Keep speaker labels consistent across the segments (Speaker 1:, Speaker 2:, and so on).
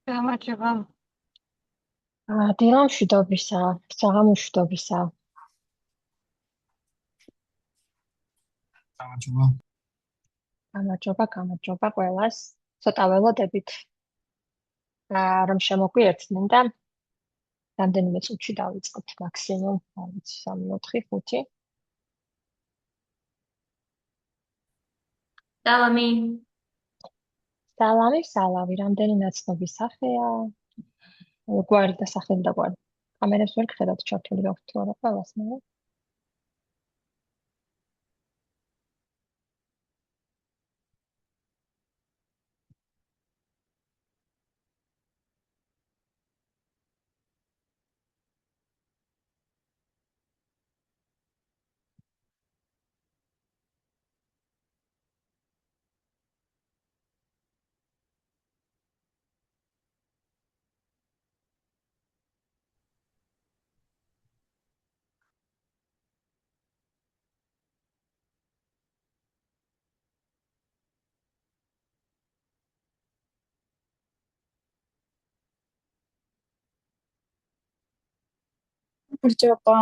Speaker 1: გამარჯობა.
Speaker 2: დილა მშვიდობისა, საღამო მშვიდობისა.
Speaker 3: გამარჯობა.
Speaker 2: გამარჯობა ყველას. ცოტა ველოდებით, რომ შემოგვიერთდნენ და რამდენიმე წუთში დავიწყოთ მაქსიმუმ, არ ვიცი, 3, 4, 5.
Speaker 4: სალამი.
Speaker 2: სალამი, რამდენი ნაცნობი სახეა? გვარი და სახელი და გვარი. კამერებს ვერ გხედავთ ჩართული გაქვთ თუ არა ყველას, მე?
Speaker 4: გამარჯობა.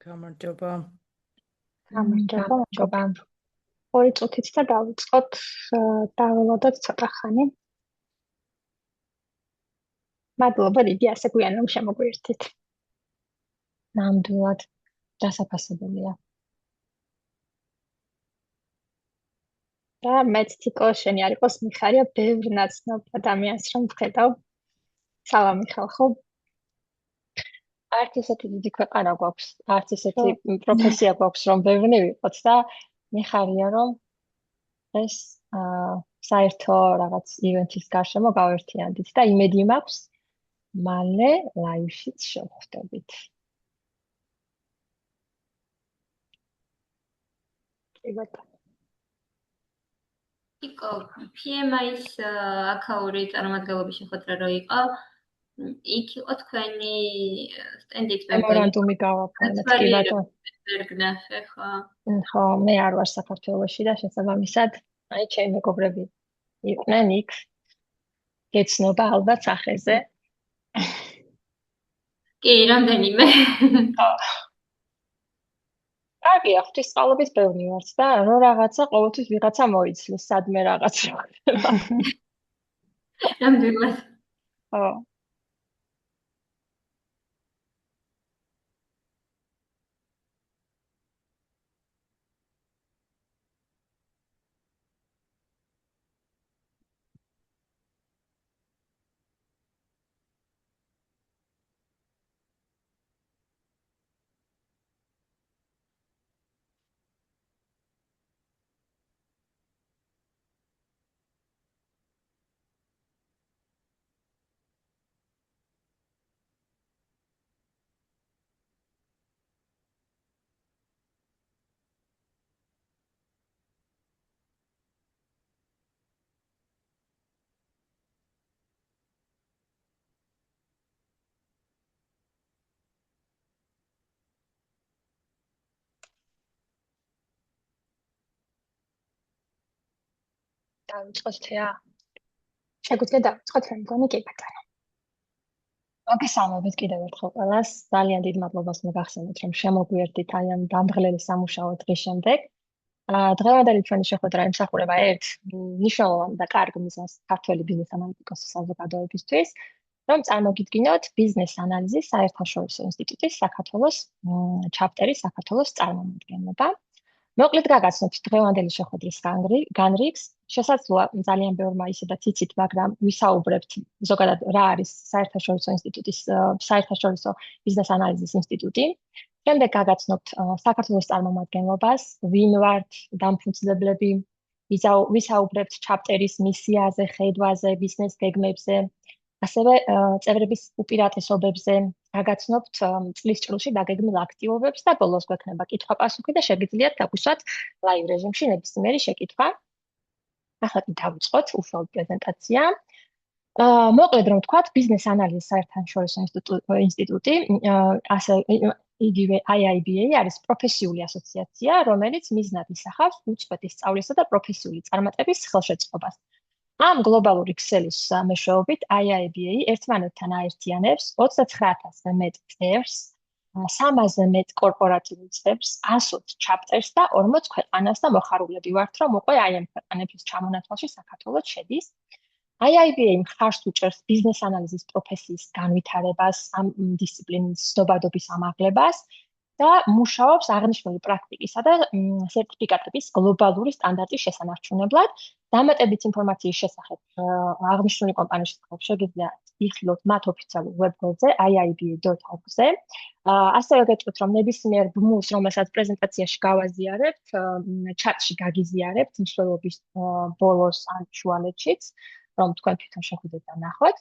Speaker 2: გამარჯობა.
Speaker 1: გამარჯობა.
Speaker 2: გამარჯობა. 2 წუთით და დავიწყოთ, დაველოდოთ ცოტა ხანი. მადლობა დიდი ასე გვიან რომ შემოგვიერთდით. ნამდვილად დასაფასებელია. და მეც თიკო შენი არ იყოს მიხარია ბევრ ნაცნობ ადამიანს რომ ვხედავ. სალამი ხალხო. არც ესეთი დიდი ქვეყანა გვაქვს, არც ესეთი პროფესია გვაქვს რომ ბევრი ვიყოთ და მიხარია რომ ეს საერთო რაღაც ივენთის გარშემო გავერთიანდით და იმედი მაქვს მალე ლაივშიც შევხვდებით. იგივე.
Speaker 4: იკო PMI-ის აქაური წარმომადგენლობის შეხვედრა რო იყო, იქ იყო თქვენი სტენდით
Speaker 2: მემორანდუმი გავაფორმეთ კი ბატონო.
Speaker 4: ვერგნახე, ხო?
Speaker 2: ხო, მე არ ვარ საქართველოში და შესაბამისად, აი ჩემი მეგობრები იყვნენ იქ. გეცნობა ალბათ სახეზე.
Speaker 4: კი, რამდენიმე.
Speaker 2: ხო. კარგია, ღვთისმშობლობის ბევრი ვართ და რო რაღაცა ყოველთვის ვიღაცა მოიცლის, სადმე რაღაცა.
Speaker 4: ნამდვილად.
Speaker 2: ხო. დავიწყოთ თეა. შეგვიძლია დავიწყოთ რა მგონი კი ბატონო. მოგესალმებით კიდევ ერთხელ ყველას. ძალიან დიდ მადლობას მოგახსენებთ რომ შემოგვიერთდით აი ამ დამღლელი სამუშაო დღის შემდეგ. დღევანდელი ჩვენი შეხვედრა ემსახურება ერთ მნიშვნელოვან და კარგ მიზანს ქართველი ბიზნეს ანალიტიკოსის საზოგადოებისთვის, რომ წარმოგიდგინოთ ბიზნეს ანალიზის საერთაშორისო ინსტიტუტის საქართველოს ჩაპტერის საქართველოს წარმომადგენლობა. მოკლედ გაგაცნობთ დღევანდელი შეხვედრის განრიგს. შესაძლოა ძალიან ბევრმა ისედაც იცით, მაგრამ ვისაუბრებთ ზოგადად რა არის საერთაშორისო ბიზნეს ანალიზის ინსტიტუტი. შემდეგ გაგაცნობთ საქართველოს წარმომადგენლობას, ვინ ვართ, დამფუძნებლები, ვისაუბრებთ ჩაპტერის მისიაზე, ხედვაზე, ბიზნეს გეგმებზე, ასევე წევრების უპირატესობებზე, გაგაცნობთ წლის ჭრილში დაგეგმილ აქტივობებს და ბოლოს გვექნება კითხვა-პასუხი და შეგიძლიათ დაგვისვათ ლაივ რეჟიმში ნებისმიერი შეკითხვა. ახლა კი დავიწყოთ უშუალოდ პრეზენტაცია. მოკლედ რომ ვთქვათ, ბიზნეს ანალიზის საერთაშორისო ინსტიტუტი, ასე იგივე IIBA არის პროფესიული ასოციაცია, რომელიც მიზნად ისახავს უწყვეტი სწავლისა და პროფესიული წარმატების ხელშეწყობას. ამ გლობალური ქსელის მეშვეობით IIBA ერთმანეთთან აერთიანებს 29,000-ზე მეტ წევრს, 300-ზე მეტ კორპორატიულ წევრს, 120 ჩაპტერს და 40 ქვეყანას და მოხარულები ვართ, რომ უკვე აი ამ ქვეყანების ჩამონათვალში საქართველოს შედის. IIBA მხარს უჭერს ბიზნეს ანალიზის პროფესიის განვითარებას, ამ დისციპლინის ცნობადობის ამაღლებას და მუშაობს აღნიშნული პრაქტიკისა და სერტიფიკატების გლობალური სტანდარტის შესანარჩუნებლად. დამატებით ინფორმაციის შესახებ აღნიშნული კომპანიის შესახებ შეგიძლიათ იხილოთ მათ ოფიციალურ ვებგვერდზე iiba.org-ზე. ასევე გეტყვით, რომ ნებისმიერ ბმულს, რომელსაც პრეზენტაციაში გავაზიარებთ, ჩატში გაგიზიარებთ მსვლელობის ბოლოს ან შუალედშიც, რომ თქვენ თვითონ შეხვიდეთ და ნახოთ.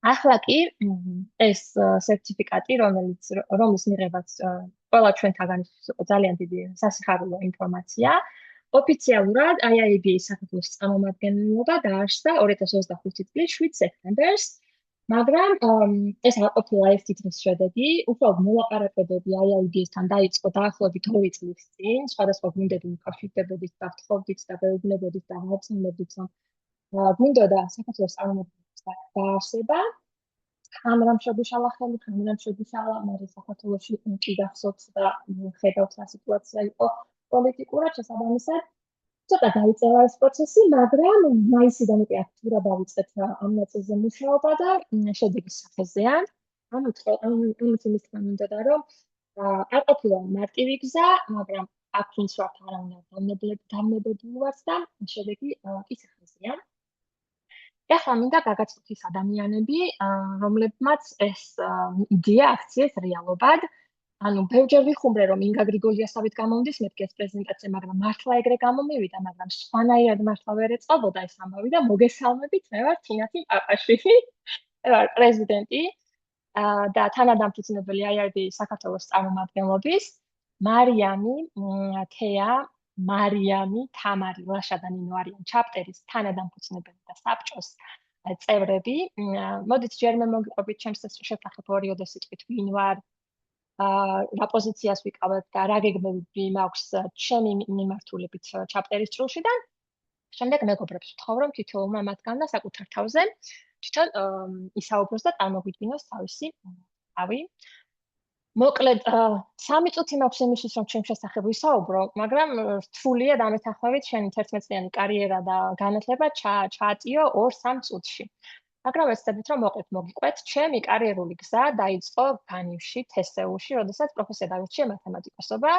Speaker 2: ახლა კი ეს სერტიფიკატი, რომლის მიღებაც ყველა ჩვენთაგანისთვის იყო ძალიან დიდი სასიხარულო ინფორმაცია, ოფიციალურად IIBA-ის საქართველოს წარმომადგენლობა დაარსდა 2025 წლის 7 სექტემბერს, მაგრამ ეს არ ყოფილა ერთი დღის შედეგი, უბრალოდ მოლაპარაკებები IIBA-სთან დაიწყო დაახლოებით 2 წლის წინ, სხვადასხვა გუნდები უკავშირდებოდით და ვთხოვდით და გვეუბნებოდით და ვარწმუნებდით, რომ გვინდოდა საქართველოს წარმომადგენლობის დაარსება. ამრამ შეგვიშალა ხელი, მაგრამ საქართველოში კი გახსოვთ და ხედავთ რა სიტუაცია იყო პოლიტიკურად, შესაბამისად ცოტა დაიწყო ეს პროცესი, მაგრამ მაისიდან უკვე აქტიურად დავიწყეთ ამ ნაწილზე მუშაობა და შედეგის სახეზეა. ამით იმის თქმა მინდოდა, რომ არ ყოფილა მარტივი გზა, მაგრამ აქ ვინც ვართ არავინ დავნებებული ვართ და შედეგი კი სახეზეა. ახლა მინდა გაგაცნოთ ის ადამიანები, რომლებმაც ეს იდეა აქციეს რეალობად. ანუ ბევრჯერ ვიხუმრე, რომ ინგა გრიგოლიასავით გამომდის მეთქი ეს პრეზენტაცია, მაგრამ მართლა ეგრე გამომივიდა, მაგრამ სხვანაირად მართლა ვერ ეწყობოდა ეს ამბავი და მოგესალმებით, მე ვარ თინათი პაპაშვილი, მე ვარ პრეზიდენტი და თანადამფუძნებელი IIBA-ის საქართველოს წარმომადგენლობის, მარიამი, თეა, მარიამი, თამარი, ლაშა და ნინო არიან ჩაპტერის თანადამფუძნებელი და საბჭოს წევრები. მოდით ჯერ მე მოგიყვებით ჩემს შესახებ 2-3 სიტყვით ვინ ვარ, რა პოზიციას ვიკავებ და რა გეგმები მაქვს ჩემი მიმართულებით ჩაპტერის ჭრილშიდან. შემდეგ მეგობრებს ვთხოვ, რომ თითოეულმა მათგანმა საკუთარ თავზე თვითონ ისაუბროს და წარმოგვიდგინოს თავისი თავი. მოკლედ 3 წუთი მაქვს იმისთვის, რომ ჩემს შესახებ ვისაუბრო, მაგრამ რთულია დამეთანხმებით შენი 11 წლიანი კარიერა და განათლება ჩაატიო 2-3 წუთში. მაგრამ ვეცდებით, რომ მოკლედ მოგიყვეთ, ჩემი კარიერული გზა დაიწყო განივში, თესეულში, როდესაც პროფესია დავირჩიე მათემატიკოსობა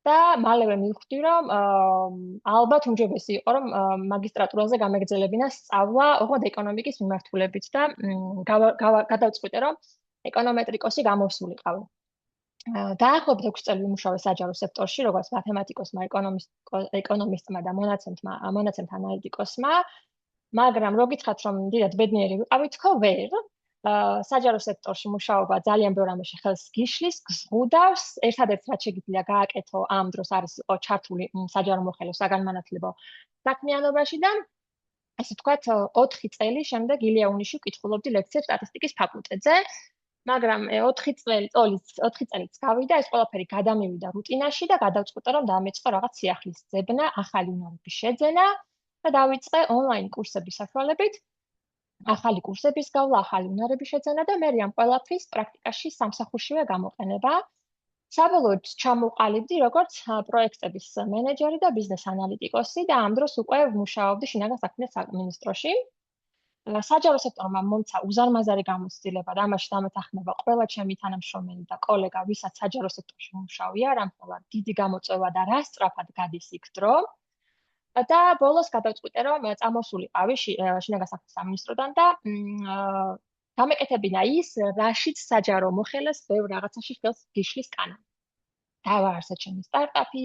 Speaker 2: და მალევე მივხვდი, რომ ალბათ უმჯობესი იყო, რომ მაგისტრატურაზე გამეგრძელებინა სწავლა, ოღონდ ეკონომიკის მიმართულებით და გადავწყვიტე, რომ ეკონომეტრიკოსი გამოვსულიყავი. დაახლოებით 6 წელი ვიმუშავე საჯარო სექტორში, როგორც მათემატიკოსმა, ეკონომისტმა და მონაცემთა ანალიტიკოსმა, მაგრამ რო გითხრათ, რომ დიდად ბედნიერი ვიყავი, თქო ვერ. საჯარო სექტორში მუშაობა ძალიან ბევრ ამაში ხელს გიშლის, გზღუდავს. ერთადერთი რაც შეგიძლია გააკეთო ამ დროს არის იყო ჩართული საჯარო მოხელე საგანმანათლებლო საქმიანობაში და ასე ვთქვათ 4 წელი შემდეგ ილია-უნიში ვკითხულობდი ლექციებს სტატისტიკის ფაკულტეტზე. მაგრამ 4 წელიც გავიდა, ეს ყველაფერი გადამივიდა რუტინაში და გადავწყვიტე, რომ დამეწყო რაღაც სიახლის ძებნა, ახალი უნარების შეძენა და დავიწყე ონლაინ კურსების საშუალებით, ახალი კურსების გავლა, ახალი უნარების შეძენა და მე ამ ყველაფრის პრაქტიკაში სამსახურშივე გამოყენება. საბოლოოდ ჩამოვყალიბდი როგორც პროექტების მენეჯერი და ბიზნეს ანალიტიკოსი და ამ დროს უკვე ვმუშაობდი შინაგან საქმეთა სამინისტროში. საჯარო სექტორმა მომცა უზარმაზარი გამოცდილება და ამაში დამეთანხმება ყველა ჩემი თანამშრომელი და კოლეგა, ვისაც საჯარო სექტორში მუშაობია, რამხელა დიდი გამოწვევა და რა სწრაფად გადის იქ დრო. და ბოლოს გადავწყვიტე, რომ წამოსულიყავი შინაგან საქმეთა სამინისტროდან და გამეკეთებინა ის, რაშიც საჯარო მოხელეს ბევრ რაღაცაში ხელს გიშლის კანა. დავაარსე ჩემი სტარტაპი,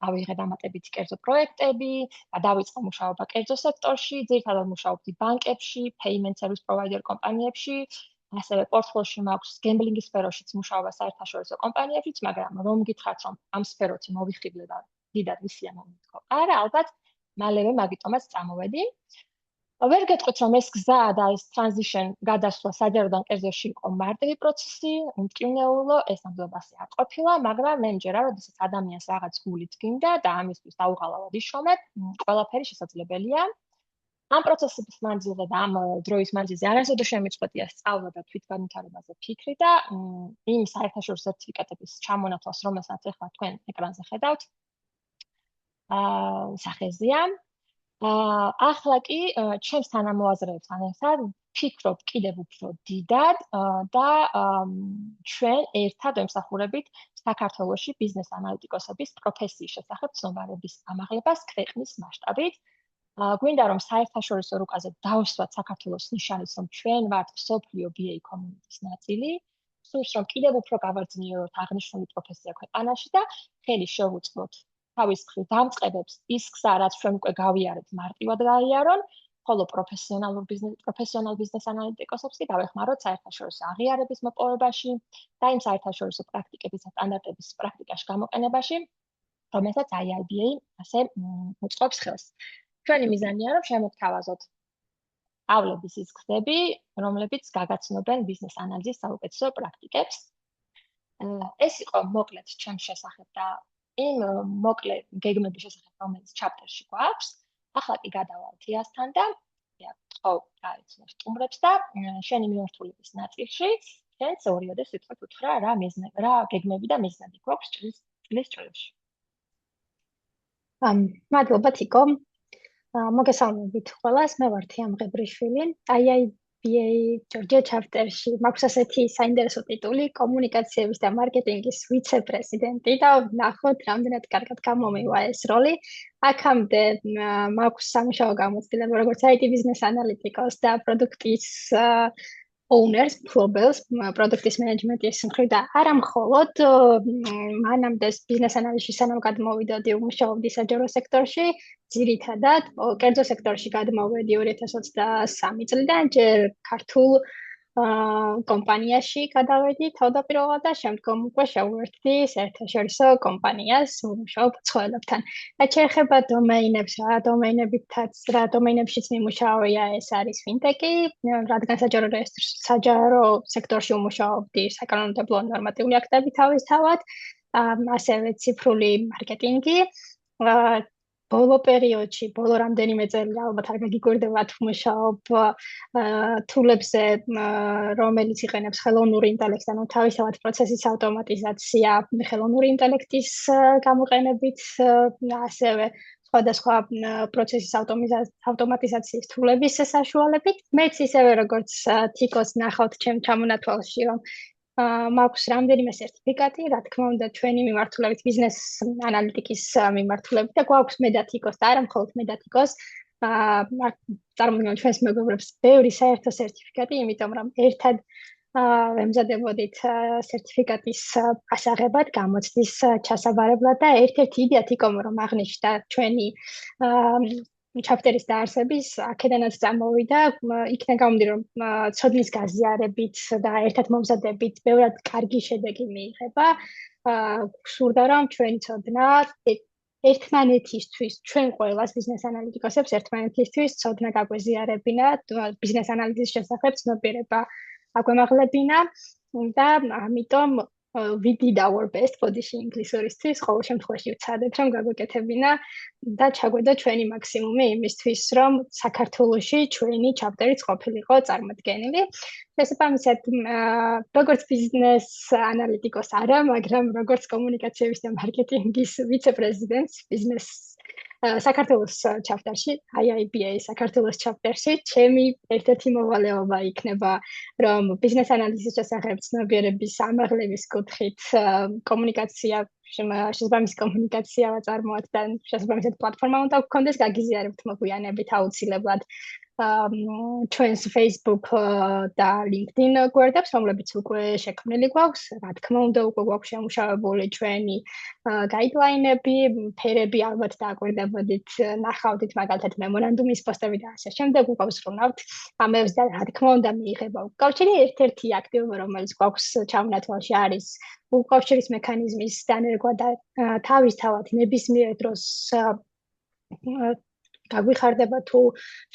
Speaker 2: ავიღე დამატებითი კერძო პროექტები, დავიწყე მუშაობა კერძო სექტორში, ძირითადად მუშაობდი ბანკებში, payment service provider კომპანიებში, ასევე პორტფოლიოში მაქვს გემბლინგის სფეროშიც მუშაობა საერთაშორისო კომპანიებშიც, მაგრამ რომ გითხრათ, რომ ამ სფეროთი მოვიხიბლე და დიდად ვისია მომეთქო. არა, ალბათ მალევე მაგიტომაც წამოვედი. ვერ გეტყვით, რომ ეს გზა და ეს transition გადასვლა საჯაროდან კერძოში იყო მარტივი პროცესი, უმტკივნეულო, ეს ნამდვილად არ ყოფილა, მაგრამ მე მჯერა, როდესაც ადამიანს რაღაც გული თქინდა და ამისთვის დაუღალავად იშრომებ, ყველაფერი შესაძლებელია. ამ პროცესების მანძილზე და ამ დროის მანძილზე არასოდეს შემიწყვეტია სწავლა და თვითგანვითარებაზე ფიქრი და იმ საერთაშორისო სერტიფიკატების ჩამონათვალს, რომელსაც ახლა თქვენ ეკრანზე ხედავთ, სახეზია. ახლა კი ჩემს თანამოაზრეებთან ერთად ვფიქრობ კიდევ უფრო დიდად და ჩვენ ერთად ვემსახურებით საქართველოში ბიზნეს ანალიტიკოსების პროფესიის შესახებ ცნობარების ამაღლებას ქვეყნის მასშტაბით. გვინდა რომ საერთაშორისო რუკაზე დავსვათ საქართველოს ნიშანს, რომ ჩვენ ვართ მსოფლიო BA community-ის ნაწილი. სურს რომ კიდევ უფრო გავარძნიეროთ აღნიშნული პროფესია ქვეყანაში და ხელი შევუწყოთ თავის მხრივ დამწყებებს ის გზა, რაც ჩვენ უკვე გავიარეთ, მარტივად გაიარონ, ხოლო პროფესიონალ ბიზნეს ანალიტიკოსებს კი დავეხმაროთ საერთაშორისო აღიარების მოპოვებაში და იმ საერთაშორისო პრაქტიკების და სტანდარტების პრაქტიკაში გამოყენებაში, რომელსაც IIBA ასე უწყობს ხელს. ჩვენი მიზანია, რომ შემოგთავაზოთ სწავლების ის გზები, რომლებიც გაგაცნობენ ბიზნეს ანალიზის საუკეთესო პრაქტიკებს. ეს იყო მოკლედ ჩემს შესახებ და იმ მოკლე გეგმების შესახებ, რომელიც ჩაპტერში გვაქვს. ახლა კი გადავალ თიასთან და ხო, გაიცნო სტუმრებს და შენი მიმართულების ნაწილში შენც ორიოდე სიტყვით უთხრა რა გეგმები და მიზნები გვაქვს წლის წრეში.
Speaker 1: მადლობა თიკო. მოგესალმებით ყველას, მე ვარ თია მღებრიშვილი. IIBA ჯორჯია ჩაპტერში მაქვს ასეთი საინტერესო ტიტული კომუნიკაციების და მარკეტინგის ვიცე-პრეზიდენტი და ნახოთ რამდენად კარგად გამომივა ეს როლი. აქამდე მაქვს სამუშაო გამოცდილება როგორც IT ბიზნეს ანალიტიკოს და პროდუქტის owners, globals, პროდუქტის მენეჯმენტის მხრივ და არა მხოლოდ მანამდე ბიზნეს ანალიზში სანამ გადმოვიდოდი ვმუშაობდი საჯარო სექტორში, ძირითადად კერძო სექტორში გადმოვედი 2023 წლიდან, ჯერ ქართულ კომპანიაში გადავედი თავდაპირველად და შემდგომ უკვე შევერთდი საერთაშორისო კომპანიას ვმუშაობ ცხოველებთან. რაც შეეხება დომეინებს, რა დომეინებშიც მიმუშავია, ეს არის ფინტეკი, რადგან საჯარო სექტორში ვმუშაობდი საკანონმდებლო ნორმატიული აქტები თავისთავად, ასევე ციფრული მარკეტინგი. ბოლო პერიოდში, ბოლო რამდენიმე წელი ალბათ არ გაგიკვირდებათ ვმუშაობ თულებზე, რომელიც იყენებს ხელოვნური ინტელექტს, ანუ თავისთავად პროცესის ავტომატიზაცია, ხელოვნური ინტელექტის გამოყენებით, ასევე სხვადასხვა პროცესის ავტომატიზაციის თულების საშუალებით. მეც ისევე როგორც თიკოს ნახავთ ჩემ ჩამონათვალში, რომ მაქვს რამდენიმე სერტიფიკატი, რა თქმა უნდა, ჩვენი მიმართულებით ბიზნეს ანალიტიკის მიმართულებით და გვაქვს მე და თიკოს და არა მხოლოდ მე და თიკოს. წარმოგიდგენთ ჩვენს მეგობრებს ბევრი საერთო სერტიფიკატი, იმიტომ რომ ერთად ვემზადებოდით სერტიფიკატის ასაღებად, გამოცდის ჩასაბარებლად და ერთ-ერთი იდეა თიკომ რომ აღნიშნდა ჩვენი ჩაპტერის დაარსების აქედანაც წამოვიდა, იქიდან გამომდინარე, რომ ცოდნის გაზიარებით და ერთად მომზადებით ბევრად კარგი შედეგი მიიღება. გსურდა რომ ჩვენი ცოდნა ერთმანეთისთვის, ჩვენ ყველას ბიზნეს ანალიტიკოსებს ერთმანეთისთვის ცოდნა გაგვეზიარებინა, ბიზნეს ანალიზის შესახებ ცნობიერება აგვემაღლებინა და ამიტომ we did our best ბოდიში ინგლისურისთვის, ყოველ შემთხვევაში ვცადეთ, რომ გაგვეკეთებინა და ჩაგვედა ჩვენი მაქსიმუმი იმისთვის, რომ საქართველოში ჩვენი ჩაპტერიც ყოფილიყო წარმოდგენილი. შესაბამისად, როგორც ბიზნეს ანალიტიკოს არა, მაგრამ როგორც კომუნიკაციების და მარკეტინგის ვიცე-პრეზიდენტს, ბიზნეს საქართველოს ჩაპტერში, IIBA საქართველოს ჩაპტერში, ჩემი ერთ-ერთი მოვალეობა იქნება, რომ ბიზნეს ანალიზის შესახებ ცნობიერების ამაღლების კუთხით კომუნიკაცია შესაბამისი კომუნიკაცია ვაწარმოოთ და შესაბამისად პლატფორმა უნდა გქონდეს გაგიზიარებთ მოგვიანებით აუცილებლად ჩვენს Facebook და LinkedIn გვერდებს, რომლებიც უკვე შექმნილი გვაქვს. რა თქმა უნდა, უკვე გვაქვს შემუშავებული ჩვენი გაიდლაინები, ფერები ალბათ დააკვირდებოდით, ნახავდით მაგალითად მემორანდუმის პოსტები და ასე შემდეგ, უყავსრუნავთ. ამებს და რა თქმა უნდა მიიღება უკავშირი ერთ-ერთი აქტივობა, რომელიც გვაქვს ჩამონათვალში არის უკავშირის მექანიზმის დანერგვა და თავისთავად ნებისმიერ დროს გაგვიხარდება თუ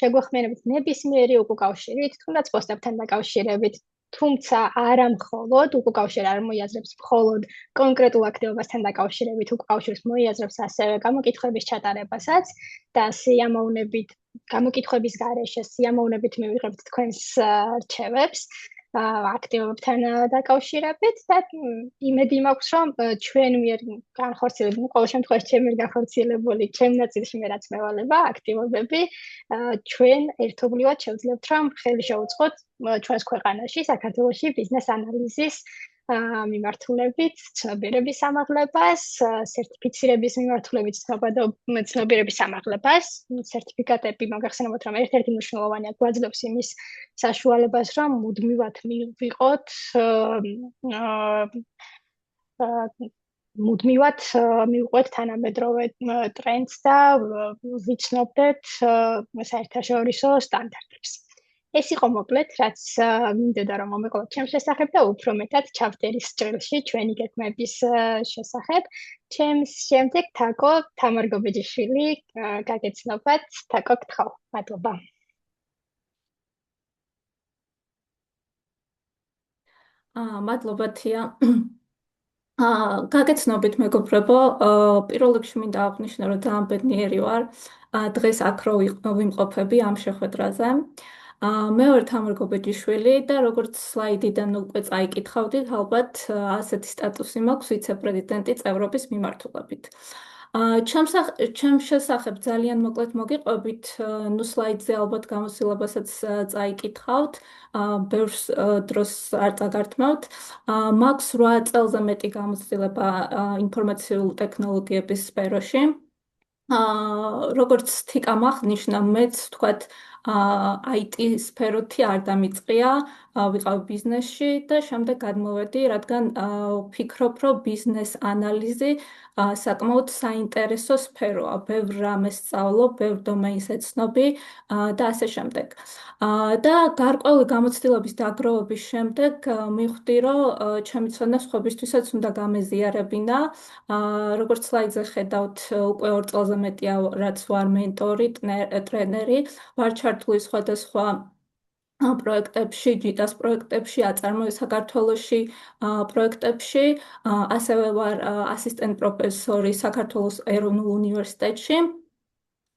Speaker 1: შეგვეხმიანებით ნებისმიერი უკავშირით, თუნდაც პოსტებთან დაკავშირებით, თუმცა არა მხოლოდ უკავშირი არ მოიაზრებს მხოლოდ კონკრეტულ აქტივობასთან დაკავშირებით, უკავშირს მოიაზრებს ასევე გამოკითხვების ჩატარებასაც და სიამოვნებით გამოკითხვების გარეშე სიამოვნებით მივიღებთ თქვენს რჩევებს აქტივობებთან დაკავშირებით და იმედი მაქვს, რომ ჩვენ მიერ განხორციელებული, ყოველ შემთხვევაში ჩემი განხორციელებული ჩემ ნაწილში მე რაც მევალება აქტივობები ჩვენ ერთობლივად შევძლებთ, რომ ხელი შევუწყოთ ჩვენს ქვეყანაში, საქართველოში ბიზნეს ანალიზის მიმართულებით, ცნობიერების ამაღლებას, სერტიფიცირების მიმართულებით ცნობიერების ამაღლებას, სერტიფიკატები მოგახსენებათ, რომ ერთ-ერთი მნიშვნელოვანია გვაძლევს იმის საშუალებას, რომ მუდმივად მივიღოთ მუდმივად მივყვეთ თანამედროვე ტრენდს და ვიცნობდეთ საერთაშორისო სტანდარტებს. ეს იყო მოკლედ, რაც მინდოდა რომ მომეყოლოთ ჩემს შესახებ და უფრო მეტად ჩავწერის ჭრილში ჩვენი გეგმების შესახებ. ჩემს შემდეგ თაკო თამარ-გობეჯიშვილი გაგეცნობათ. თაკო, გთხოვ. მადლობა.
Speaker 3: მადლობა თია. გაგეცნობით მეგობრებო, პირველ რიგში მინდა აღვნიშნო, რომ ძალიან ბედნიერი ვარ დღეს აქ რო ვიმყოფები ამ შეხვედრაზე. მე ვარ თამარ-გობეჯიშვილი და როგორც სლაიდიდან უკვე წაიკითხავდით, ალბათ ასეთი სტატუსი მაქვს ვიცე-პრეზიდენტი წევრობის მიმართულებით. ჩემს შესახებ ძალიან მოკლედ მოგიყვებით, ნუ სლაიდზე ალბათ გამოსილებასაც წაიკითხავთ, ბევრს დროს არ წაგართმევთ. მაქვს 8 წელზე მეტი გამოცდილება ინფორმაციულ ტექნოლოგიების სფეროში. როგორც თიკამ აღნიშნა, მეც თქვათ IT სფეროთი არ დამიწყია, ვიყავ ბიზნესში და შემდეგ გადმოვედი, რადგან ვფიქრობ, რომ ბიზნეს ანალიზი საკმაოდ საინტერესო სფეროა, ბევრ რამეს სწავლობ, ბევრ დომეინს ეცნობი და ასე შემდეგ. და გარკვეული გამოცდილების დაგროვების შემდეგ მივხვდი, რომ ჩემი ცოდნა სხვებისთვისაც უნდა გამეზიარებინა. როგორც სლაიდზე ხედავთ, უკვე 2 წელზე მეტია, რაც ვარ მენტორი, ტრენერი, ვარ ჩართული სხვადასხვა პროექტებში, ჯიტას პროექტებში, აწარმოე საქართველოში პროექტებში, ასევე ვარ ასისტენტ პროფესორი საქართველოს ეროვნულ უნივერსიტეტში.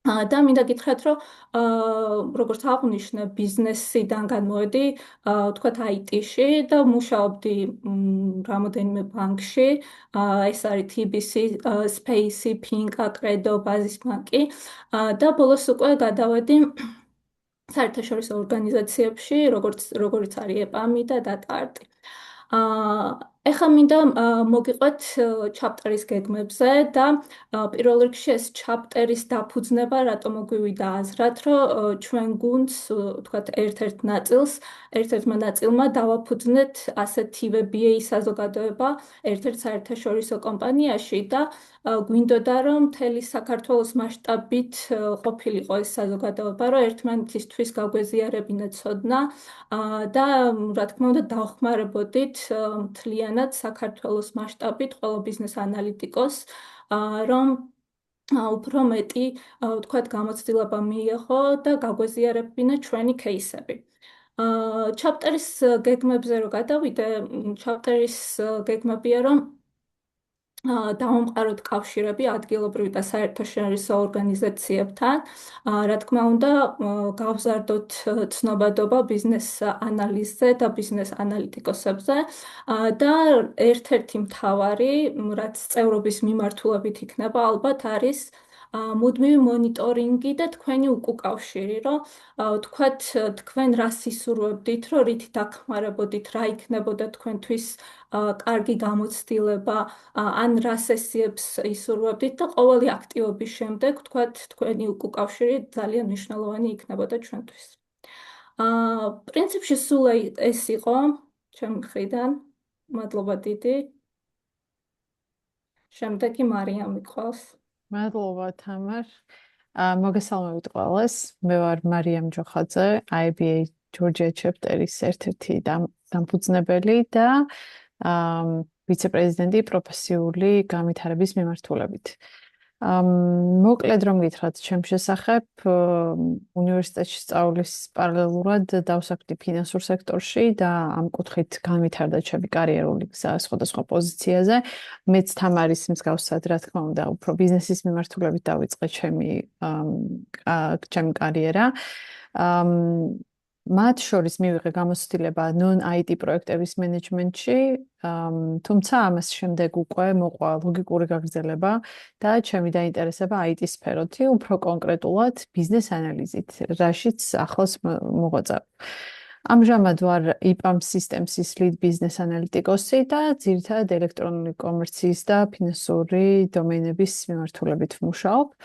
Speaker 3: და მინდა გითხრათ, რომ როგორც აღვნიშნე, ბიზნესიდან განმოვედი, თქვათ IT-ში და მუშაობდი რამოდენიმე ბანკში, ეს არის TBC, Space, Finca, Credo, Bazis Bank-ი და ბოლოს უკვე გადავედი საერთაშორისო ორგანიზაციებში, როგორც არის EPAM და DataArt-ი. ეხლა მინდა მოგიყვეთ ჩაპტერის გეგმებზე და პირველ რიგში ეს ჩაპტერის დაფუძნება რატომ მოგვივიდა აზრად, რომ ჩვენ გუნდს, თქვათ, ერთ-ერთმა ნაწილმა დავაფუძნეთ ასეთივე BA საზოგადოება ერთ-ერთ საერთაშორისო კომპანიაში და გვინდოდა, რომ მთელი საქართველოს მასშტაბით ყოფილიყო ეს საზოგადოება, რომ ერთმანეთისთვის გაგვეზიარებინა ცოდნა და რა თქმა უნდა დავხმარებოდით მთლიანად საქართველოს მასშტაბით ყველა ბიზნეს ანალიტიკოს, რომ უფრო მეტი, ვთქვათ, გამოცდილება მიიღო და გაგვეზიარებინა ჩვენი кейსები. ჩაპტერის გეგმებზე რო გადავიდე, ჩაპტერის გეგმებია, რომ დავამყაროთ კავშირები ადგილობრივ და საერთაშორისო ორგანიზაციებთან. რა თქმა უნდა, გავზარდოთ ცნობადობა ბიზნეს ანალიზზე და ბიზნეს ანალიტიკოსებზე და ერთ-ერთი მთავარი, რაც წევრობის მიმართულებით იქნება, ალბათ არის მუდმივი მონიტორინგი და თქვენი უკავშირი, რომ თქვათ თქვენ რას ისურვებდით, რომ რითი დახმარებოდით, რა იქნებოდა თქვენთვის კარგი გამოცდილება, ან რა სესიებს ისურვებდით და ყოველი აქტივობის შემდეგ თქვათ თქვენი უკავშირი ძალიან მნიშვნელოვანი იქნებოდა ჩვენთვის. პრინციპში სულ ეს იყო ჩემი მხრიდან. მადლობა დიდი. შემდეგი მარიამი ყავს.
Speaker 5: მადლობა თამარ. მოგესალმებით ყველას. მე ვარ მარიამ ჯოხაძე, IBA Georgia chapter-ის ერთ-ერთი დამფუძნებელი და ვიცე-პრეზიდენტი პროფესიული განვითარების მიმართულებით. მოკლედ რომ გითხრათ ჩემს შესახებ, უნივერსიტეტში სწავლის პარალელურად დავსაქმდი ფინანსურ სექტორში და ამ კუთხით განვითარდა ჩემი კარიერული გზა სხვადასხვა პოზიციაზე. მეც თამარის მსგავსად, რა თქმა უნდა, უფრო ბიზნესის მიმართულებით დავიწყე ჩემი კარიერა. მათ შორის მივიღე გამოცდილება non-IT პროექტების მენეჯმენტში, თუმცა ამას შემდეგ უკვე მოყვა ლოგიკური გაგრძელება და ჩემი დაინტერესება IT სფეროთი, უფრო კონკრეტულად ბიზნეს ანალიზით, რაშიც ახლოს მოღვაწეობ. ამჟამად ვარ EPAM Systems-ის lead business analytics-ი და ძირითადად ელექტრონული კომერციის და ფინანსური დომეინების მიმართულებით ვმუშაობ.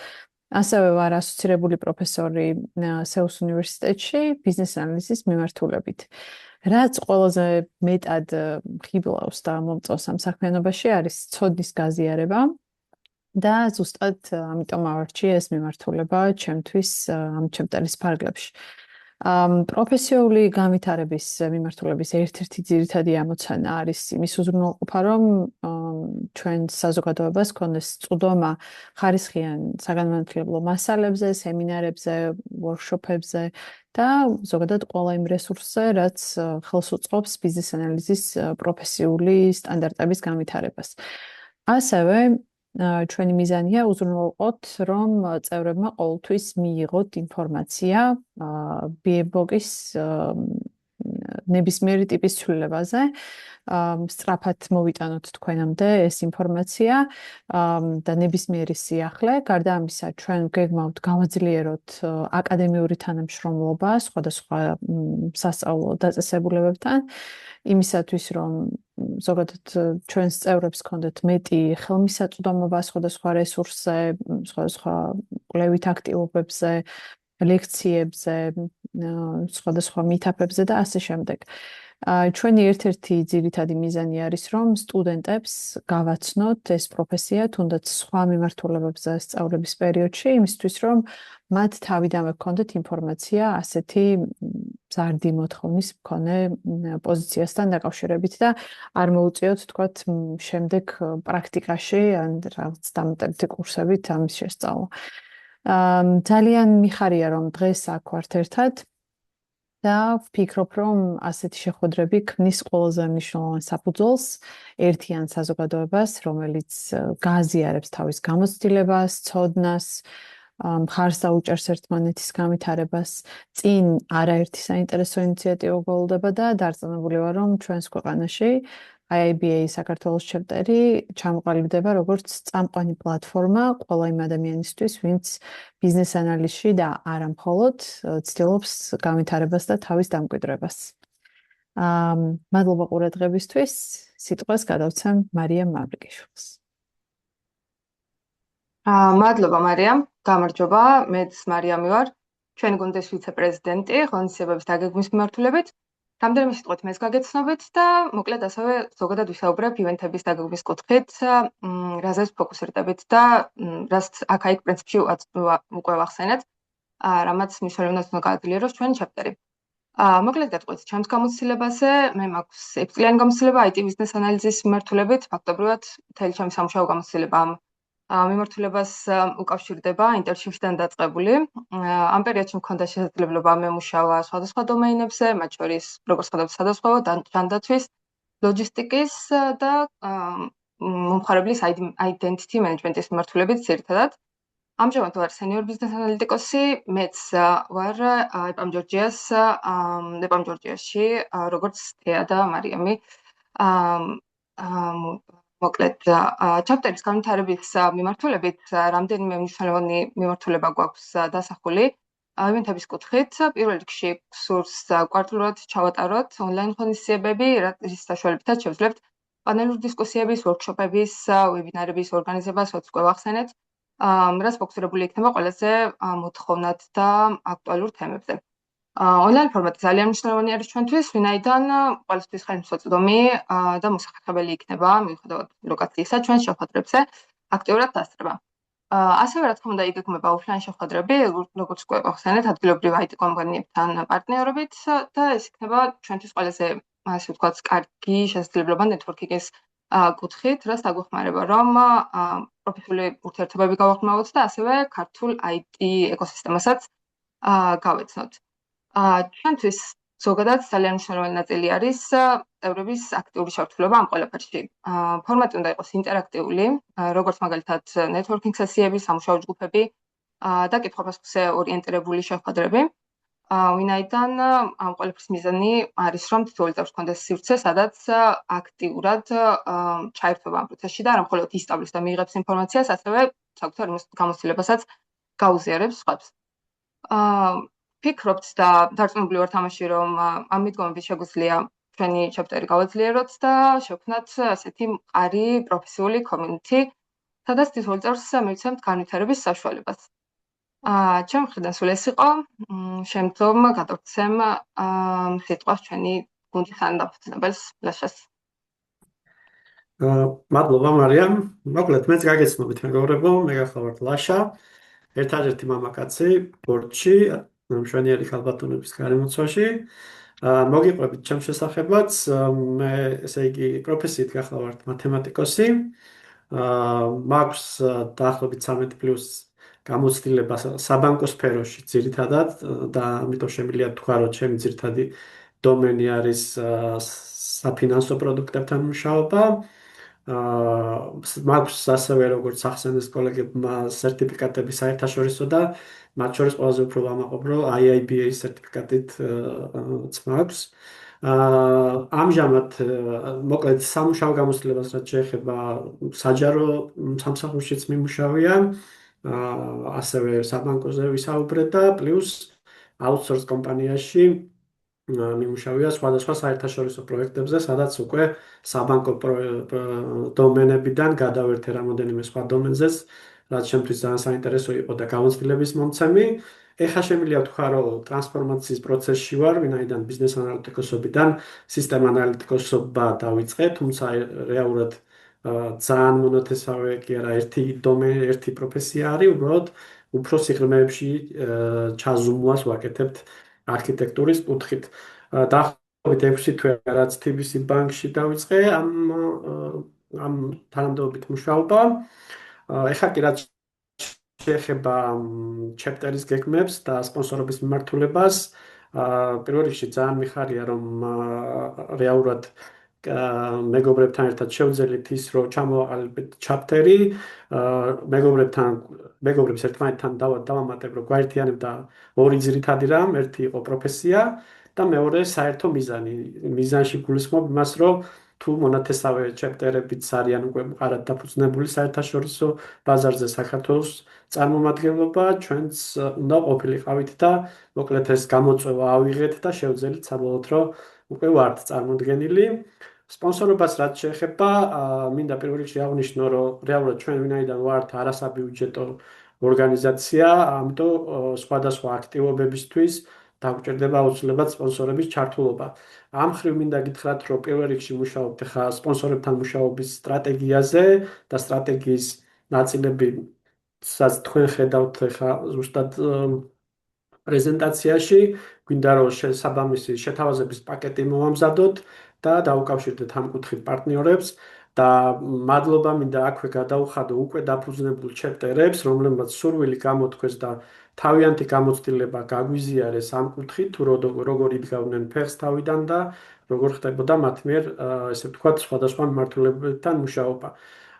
Speaker 5: ასევე ვარ ასოცირებული პროფესორი SEUS უნივერსიტეტში ბიზნეს ანალიზის მიმართულებით. რაც ყველაზე მეტად ხიბლავს და მომწონს ამ საქმიანობაში არის ცოდნის გაზიარება და ზუსტად ამიტომ ავარჩიე ეს მიმართულება ჩემთვის ამ ჩემპტერის ფარგლებში. პროფესიული განვითარების მიმართულების ერთ-ერთი ძირითადი ამოცანა არის იმის უზრუნველყოფა, რომ ჩვენ საზოგადოებას ქონდეს წვდომა ხარისხიან საგანმანათლებლო მასალებზე, სემინარებზე, ვორქშოპებზე და ზოგადად ყველა იმ რესურსზე, რაც ხელს უწყობს ბიზნეს ანალიზის პროფესიული სტანდარტების განვითარებას. ასევე ჩვენი მიზანია უზრუნველყოთ, რომ წევრებმა ყოველთვის მიიღოთ ინფორმაცია BFBOK-ის ნებისმიერი ტიპის ცვლილებაზე, სწრაფად მოვიტანოთ თქვენამდე ეს ინფორმაცია და ნებისმიერი სიახლე. გარდა ამისა, ჩვენ გეგმავთ გავაძლიეროთ აკადემიური თანამშრომლობა სხვადასხვა სასწავლო დაწესებულებებთან, იმისათვის, რომ ზოგადად ჩვენს წევრებს ქონდეთ მეტი ხელმისაწვდომობა სხვადასხვა რესურსზე, სხვადასხვა კვლევით აქტივობებზე, ლექციებზე, სხვადასხვა meetup-ებზე და ასე შემდეგ. ჩვენი ერთ-ერთი ძირითადი მიზანი არის, რომ სტუდენტებს გავაცნოთ ეს პროფესია, თუნდაც სხვა მიმართულებებზე სწავლების პერიოდში, იმისთვის, რომ მათ თავიდანვე გქონდეთ ინფორმაცია ასეთი მზარდი მოთხოვნის მქონე პოზიციასთან დაკავშირებით და არ მოუწიოთ, თქვათ, შემდეგ პრაქტიკაში ან რაღაც დამატებითი კურსებით ამის შესწავლა. ძალიან მიხარია, რომ დღეს აქ ვართ ერთად და ვფიქრობ, რომ ასეთი შეხვედრები ქმნის ყველაზე მნიშვნელოვან საფუძველს ერთიან საზოგადოებას, რომელიც გააზიარებს თავის გამოცდილებას, ცოდნას, მხარს დაუჭერს ერთმანეთის განვითარებას. წინ არაერთი საინტერესო ინიციატივა გველოდება და დარწმუნებული ვარ, რომ ჩვენს ქვეყანაში IBA საქართველოს ჩაპტერი ჩამოყალიბდება როგორც წამყვანი პლატფორმა ყველა იმ ადამიანისთვის, ვინც ბიზნეს ანალიზში და არა მხოლოდ ცდილობს განვითარებას და თავის დამკვიდრებას. მადლობა ყურადღებისთვის. სიტყვას გადავცემ მარიამ მავრიკიშვილს.
Speaker 6: მადლობა მარიამ, გამარჯობა, მეც მარიამი ვარ, ჩვენი გუნდის ვიცე-პრეზიდენტი ღონისძიებების დაგეგმვის მიმართულებით. რამდენიმე სიტყვით მეც გაგეცნობით და მოკლედ ასევე ზოგადად ვისაუბრებ ივენთების დაგეგმვის კუთხით, რაზეც ფოკუსირდებით და რაც აქ-იქ პრინციპში უკვე ვახსენეთ, რამაც მნიშვნელოვნად უნდა გააძლიეროს ჩვენი ჩაპტერი. მოკლედ გეტყვით, ჩემს გამოცდილებაზე მე მაქვს 6 წლიანი გამოცდილება IT ბიზნეს ანალიზის მიმართულებით, ფაქტობრივად მთელი ჩემი სამუშაო გამოცდილება ამ მიმართულებას უკავშირდება ინტერნშიპიდან დაწყებული. ამ პერიოდში მქონდა შესაძლებლობა მემუშავა სხვადასხვა დომეინებზე, მათ შორის როგორც ხედავთ სადაზღვევო, ჯანდაცვის, ლოჯისტიკის და მომხმარებლის identity management-ის მიმართულებით ძირითადად. ამჟამად ვარ senior business analytics-ი, მეც ვარ EPAM Georgia-ში, როგორც თეა და მარიამი მოკლედ, ჩაპტერის განვითარების მიმართულებით რამდენიმე მნიშვნელოვანი მიმართულება გვაქვს დასახული. ივენთების კუთხით, პირველ რიგში გსურს კვარტალურად ჩავატაროთ ონლაინ ღონისძიებები, რის საშუალებითაც შევძლებთ პანელური დისკუსიების, ვორქშოპების, ვებინარების ორგანიზებას, რაც უკვე ვახსენეთ, რაც ფოქუსირებული იქნება ყველაზე მოთხოვნად და აქტუალურ თემებზე. ონლაინ ფორმატი ძალიან მნიშვნელოვანი არის ჩვენთვის, ვინაიდან ყველასთვის ხელმისაწვდომი და მოსახერხებელი იქნება, მიუხედავად ლოკაციისა, ჩვენს შეხვედრებზე აქტიურად დასწრება. ასევე, რა თქმა უნდა, იგეგმება ოფლაინ შეხვედრები, როგორც უკვე ვახსენეთ, ადგილობრივ IT კომპანიებთან პარტნიორობით და ეს იქნება ჩვენთვის ყველაზე, ასე ვთქვათ, კარგი შესაძლებლობა ნეტვორკინგის კუთხით, რაც დაგვეხმარება, რომ პროფესიული ურთიერთობები გავახმოვოთ და ასევე ქართულ IT ეკოსისტემასაც გავეცნოთ. ჩვენთვის ზოგადად ძალიან მნიშვნელოვანი ნაწილი არის წევრების აქტიური ჩართულობა ამ ყველაფერში. ფორმატი უნდა იყოს ინტერაქტიული, როგორც მაგალითად networking სესიები, სამუშაო ჯგუფები და კითხვა-პასუხზე ორიენტირებული შეხვედრები. ვინაიდან ამ ყველაფრის მიზანი არის, რომ თითოეულ წევრს ჰქონდეს სივრცე, სადაც აქტიურად ჩაერთვება ამ პროცესში და არა მხოლოდ ისწავლის და მიიღებს ინფორმაციას, ასევე საკუთარ გამოცდილებასაც გაუზიარებს სხვებს. ფიქრობთ და დარწმუნებული ვართ ამაში, რომ ამ მიდგომებით შეგვიძლია ჩვენი ჩაპტერი გავაძლიეროთ და შევქმნათ ასეთი მყარი პროფესიული კომიუნიტი, სადაც თითოეულ წევრს მივცემთ განვითარების საშუალებას. ჩემი მხრიდან სულ ეს იყო. შემდგომ გადავცემ სიტყვას ჩვენი გუნდის თანადამფუძნებელს ლაშას.
Speaker 7: მადლობა მარიამ. მოკლედ მეც გაგეცნობით მეგობრებო, მე გახლავართ ლაშა, ერთადერთი მამაკაცი ბორდში, მშვენიერი ხალბატონების გარემოცვაში. მოგიყვებით ჩემს შესახებაც, მე ესე იგი პროფესიით გახლავართ მათემატიკოსი. მაქვს დაახლოებით 13+ გამოცდილება საბანკო სფეროში ძირითადად და ამიტომ შემიძლია თქვა, რომ ჩემი ძირითადი დომენი არის საფინანსო პროდუქტებთან მუშაობა. მაქვს ასევე როგორც ახსენეს კოლეგებმა სერტიფიკატები საერთაშორისო და მათ შორის ყველაზე უფრო ვამაყობ, რომ IIBA სერტიფიკატით მაქვს. ამჟამად მოკლედ სამუშაო გამოცდილებას რაც შეეხება საჯარო სამსახურშიც მიმუშავია, ასევე საბანკოზე ვისაუბრეთ და პლუს აუთსორს კომპანიაში მიმუშავია სხვადასხვა საერთაშორისო პროექტებზე, სადაც უკვე საბანკო დომენებიდან გადავერთე რამოდენიმე სხვა დომენზეც, რაც შემთთვის ძალიან საინტერესო იყო და გამოცდილების მომცემი. ეხლა შემიძლია ვთქვა, რომ ტრანსფორმაციის პროცესში ვარ, ვინაიდან ბიზნეს ანალიტიკოსობიდან სისტემა ანალიტიკოსობა დავიწყე, თუმცა რეალურად ძალიან მონათესავე კი არა, ერთი პროფესია არის, უბრალოდ უფრო სიღრმეებში ჩაზუმვას ვაკეთებთ არქიტექტურის კუთხით. დაახლოებით 6 თვე რაც TBC ბანკში დავიწყე ამ თანამდებობით მუშაობა. ეხლა კი რაც შეეხება ჩაპტერის გეგმებს და სპონსორობის მიმართულებას, პირველ რიგში ძალიან მიხარია, რომ რეალურად მეგობრებთან ერთად შევძელით ის, რომ ჩამოაყალიბეთ ჩაპტერი, მეგობრებს ერთმანეთთან დავამატებ, რომ გვაერთიანებდა ორი ძირითადი რამ, ერთი იყო პროფესია და მეორე საერთო მიზანი. მიზანში გულისხმობ იმას, რომ თუ მონათესავე ჩაპტერებიც არიან უკვე მყარად დაფუძნებული საერთაშორისო ბაზარზე საქართველოს წარმომადგენლობა, ჩვენც უნდა ყოფილიყავით და მოკლედ ეს გამოწვევა ავიღეთ და შევძელით საბოლოოდ, რომ უკვე ვართ წარმოდგენილი. სპონსორობას რაც შეეხება, მინდა პირველ რიგში აღნიშნო, რომ რეალურად ჩვენ ვინაიდან ვართ არასაბიუჯეტო ორგანიზაცია, ამიტომ სხვადასხვა აქტივობებისთვის დაგვჭირდება აუცილებლად სპონსორების ჩართულობა. ამ ხრივ მინდა გითხრათ, რომ პირველ რიგში მუშაობთ ხა სპონსორებთან მუშაობის სტრატეგიაზე და სტრატეგიის ნაწილები, სადაც თქვენ ხედავთ ხა ზუსტად პრეზენტაციაში, გვინდა რომ საბამისი შეთავაზების პაკეტი მოვამზადოთ და დავუკავშირდეთ ამ კუთხით პარტნიორებს და მადლობა მინდა აქვე გადაუხადო უკვე დაფუძნებულ ჩაპტერებს, რომლებმაც სურვილი გამოთქვეს და თავიანთი გამოცდილება გაგვიზიარეს ამ კუთხით, თუ როგორ იდგავდნენ ფეხს თავიდან და როგორ ხდებოდა მათ მიერ, ესე ვთქვათ, სხვადასხვა მიმართულებებთან მუშაობა.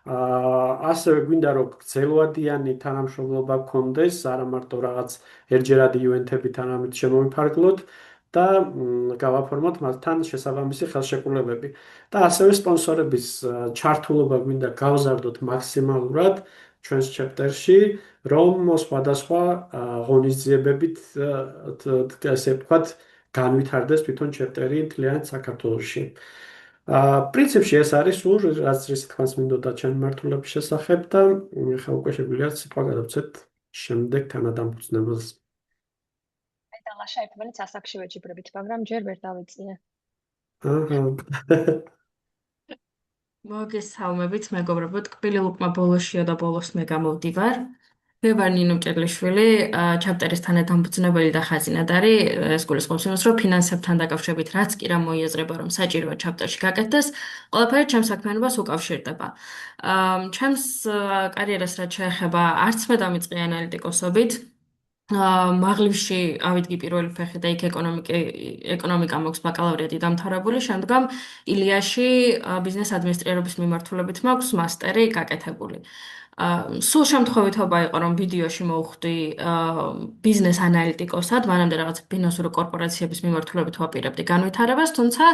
Speaker 7: ასევე გვინდა რომ გრძელვადიანი თანამშრომლობა გქონდეს, არა მარტო რაღაც ერთჯერადი ივენთებთან ამით შემოვიფარგლოთ და გავაფორმოთ მათთან შესაბამისი ხელშეკრულებები. და ასევე სპონსორების ჩართულობა გვინდა გავზარდოთ მაქსიმალურად ჩვენს chapter-ში, რომ სხვადასხვა ღონისძიებებით ასე ვთქვათ, განვითარდეს თვითონ chapter-ი მთლიან საქართველოში. პრინციპში ეს არის სულ რაც თქმას მინდოდა ჩემი მართლობის შესახებ და ხა უკვე შეგვიძლია სიტყვა გადავცეთ შემდეგ თანადამფუძნებელს.
Speaker 2: და ლაშა ერთმანეთს ასაკში ვეჯიბრებით, მაგრამ ჯერ ვერ დავეწინე.
Speaker 8: მოგესალმებით, მეგობრებო, ტკბილი ლუკმა ბოლოშია და ბოლოს მე გამოვდივარ. მე ვარ ნინო ჭერლიშვილი, chapter-ის თანადამფუძნებელი და ხაზინადარი. ეს გულისხმობს იმას, რომ ფინანსებთან დაკავშირებით რაც კი რა მოიაზრება, რომ საჭიროა chapter-ში გაკეთდეს, ყველაფერი ჩემს საქმიანობას უკავშირდება. ჩემს კარიერას რაც შეეხება, არც მე დამიწყე ანალიტიკოსობით. მაღლივში ავიდგი პირველი ფეხი და იქ ეკონომიკა მაქვს ბაკალავრიატი დამთავრებული, შემდგომ ილიაში ბიზნეს ადმინისტრირების მიმართულებით მაქვს მასტერი გაკეთებული. სულ შემთხვევითობა იყო, რომ ვიდეოში მოვხვდი ბიზნეს ანალიტიკოსად, მანამდე რაღაც ფინანსური კორპორაციების მიმართულებით ვაპირებდი განვითარებას, თუმცა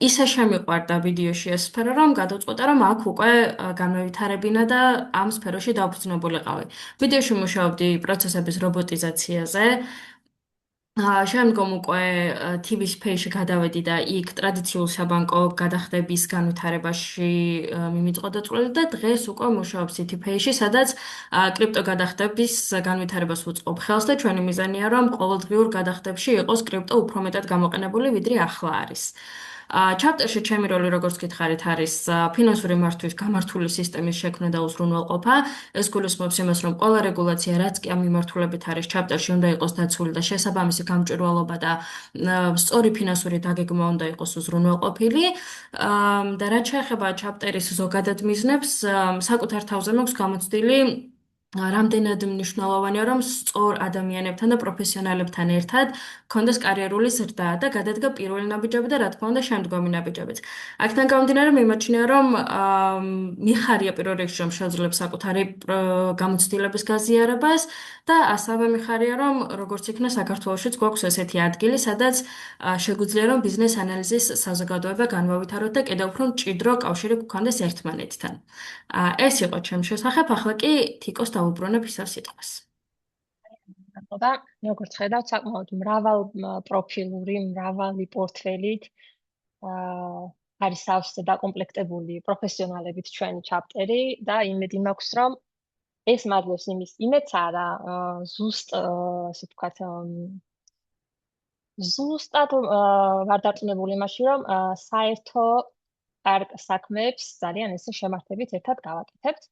Speaker 8: ისე შემიყვარდა ვიდეოში ეს სფერო, რომ გადავწყვეტა, რომ აქ უკვე განვითარებინა და ამ სფეროში დავფუძნებულიყავი. ვიდეოში მუშაობდი პროცესების რობოტიზაციაზე. შემდგომ უკვე TV Space-ში გადავედი და იქ ტრადიციულ საბანკო გადახდების განვითარებაში მიმიწყდა წვლილი და დღეს უკვე მუშაობ City Pay-ში, სადაც კრიპტო გადახდების განვითარებას ვუწყობ ხელს და ჩვენი მიზანია, რომ ყოველდღიურ გადახდებში იყოს კრიპტო უფრო მეტად გამოყენებული, ვიდრე ახლა არის. chapter-ში ჩემი როლი, როგორც გითხარით, არის ფინანსური მართვის გამართული სისტემის შექმნა და უზრუნველყოფა. ეს გულისხმობს იმას, რომ ყველა რეგულაცია, რაც კი ამ მიმართულებით არის chapter-ში, უნდა იყოს დაცული და შესაბამისი გამჭვირვალობა და სწორი ფინანსური დაგეგმა უნდა იყოს უზრუნველყოფილი. და რაც შეეხება chapter-ის ზოგადად მიზნებს, საკუთარ თავზე მაქვს გამოცდილი რამდენად მნიშვნელოვანია, რომ სწორ ადამიანებთან და პროფესიონალებთან ერთად გქონდეს კარიერული ზრდა და გადადგა პირველი ნაბიჯები და რა თქმა უნდა შემდგომი ნაბიჯებიც. აქედან გამომდინარე მიმაჩნია, რომ მიხარია პირველ რიგში, რომ შეძლებს საკუთარი გამოცდილების გაზიარებას და ასევე მიხარია, რომ როგორც იქნა საქართველოშიც გვაქვს ესეთი ადგილი, სადაც შეგვიძლია, რომ ბიზნეს ანალიზის საზოგადოება განვავითაროთ და კიდევ უფრო მჭიდრო კავშირი გქონდეს ერთმანეთთან. ეს იყო ჩემს შესახებ, ახლა კი თიკოს დავუბრუნებ ისევ სიტყვას.
Speaker 2: და როგორც ხედავთ, საკმაოდ მრავალ პროფილური, მრავალი პორტფელით არის სავსე დაკომპლექტებული პროფესიონალებით ჩვენი chapter-ი და იმედი მაქვს, რომ ეს მადლობს იმის იმედს არა, ზუსტად ვარ დარწმუნებული იმაში, რომ საერთო კარგ საქმეებს ძალიან ესე შემართებით ერთად გავაკეთებთ.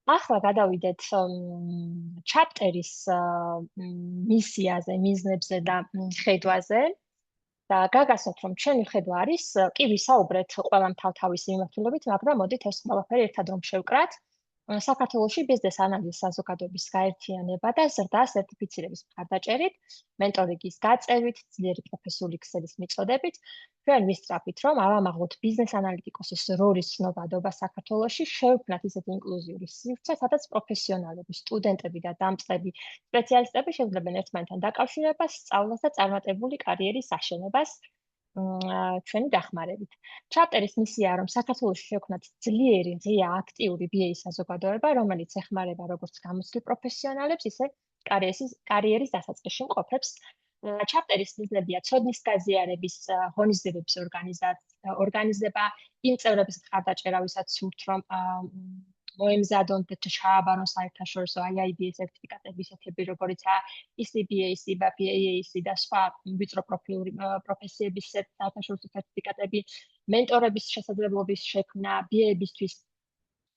Speaker 2: ახლა გადავიდეთ chapter-ის მისიაზე, მიზნებზე და ხედვაზე და გაგაცნოთ, რომ ჩვენი ხედვა არის, კი ვისაუბრეთ ყველამ თავთავისი მიმართულებით, მაგრამ მოდით ეს ყველაფერი ერთად რომ შევკრათ. საქართველოში ბიზნეს ანალიზის საზოგადოების გაერთიანება და ზრდა სერტიფიცირების მხარდაჭერით, მენტორინგის გაწევით, ძლიერი პროფესიული ქსელის მიწოდებით, ჩვენ ვისწრაფით, რომ ავამაღლოთ ბიზნეს ანალიტიკოსის როლის ცნობადობა საქართველოში, შევქმნათ ისეთი ინკლუზიური სივრცე, სადაც პროფესიონალები, სტუდენტები და დამწყები სპეციალისტები შეძლებენ ერთმანეთთან დაკავშირებას, სწავლას და წარმატებული კარიერის აშენებას. ჩვენი დახმარებით. chapter-ის მისია, რომ საქართველოში შევქმნათ ძლიერი, ღია, აქტიური BA საზოგადოება, რომელიც ეხმარება როგორც გამოცდილ პროფესიონალებს, ისე კარიერის დასაწყისში მყოფებს. chapter-ის მიზნებია ცოდნის გაზიარების ღონისძიებების ორგანიზება, იმ წევრების მხარდაჭერა, ვისაც სურთ, რომ მოემზადონ და ჩააბარონ საერთაშორისო IIBA სერტიფიკატები, ისეთები როგორიცაა ECBA, CIBA, PAAC და სხვა ვიწრო პროფილური პროფესიების საერთაშორისო სერტიფიკატები, მენტორების შესაძლებლობის შექმნა, BA-ისთვის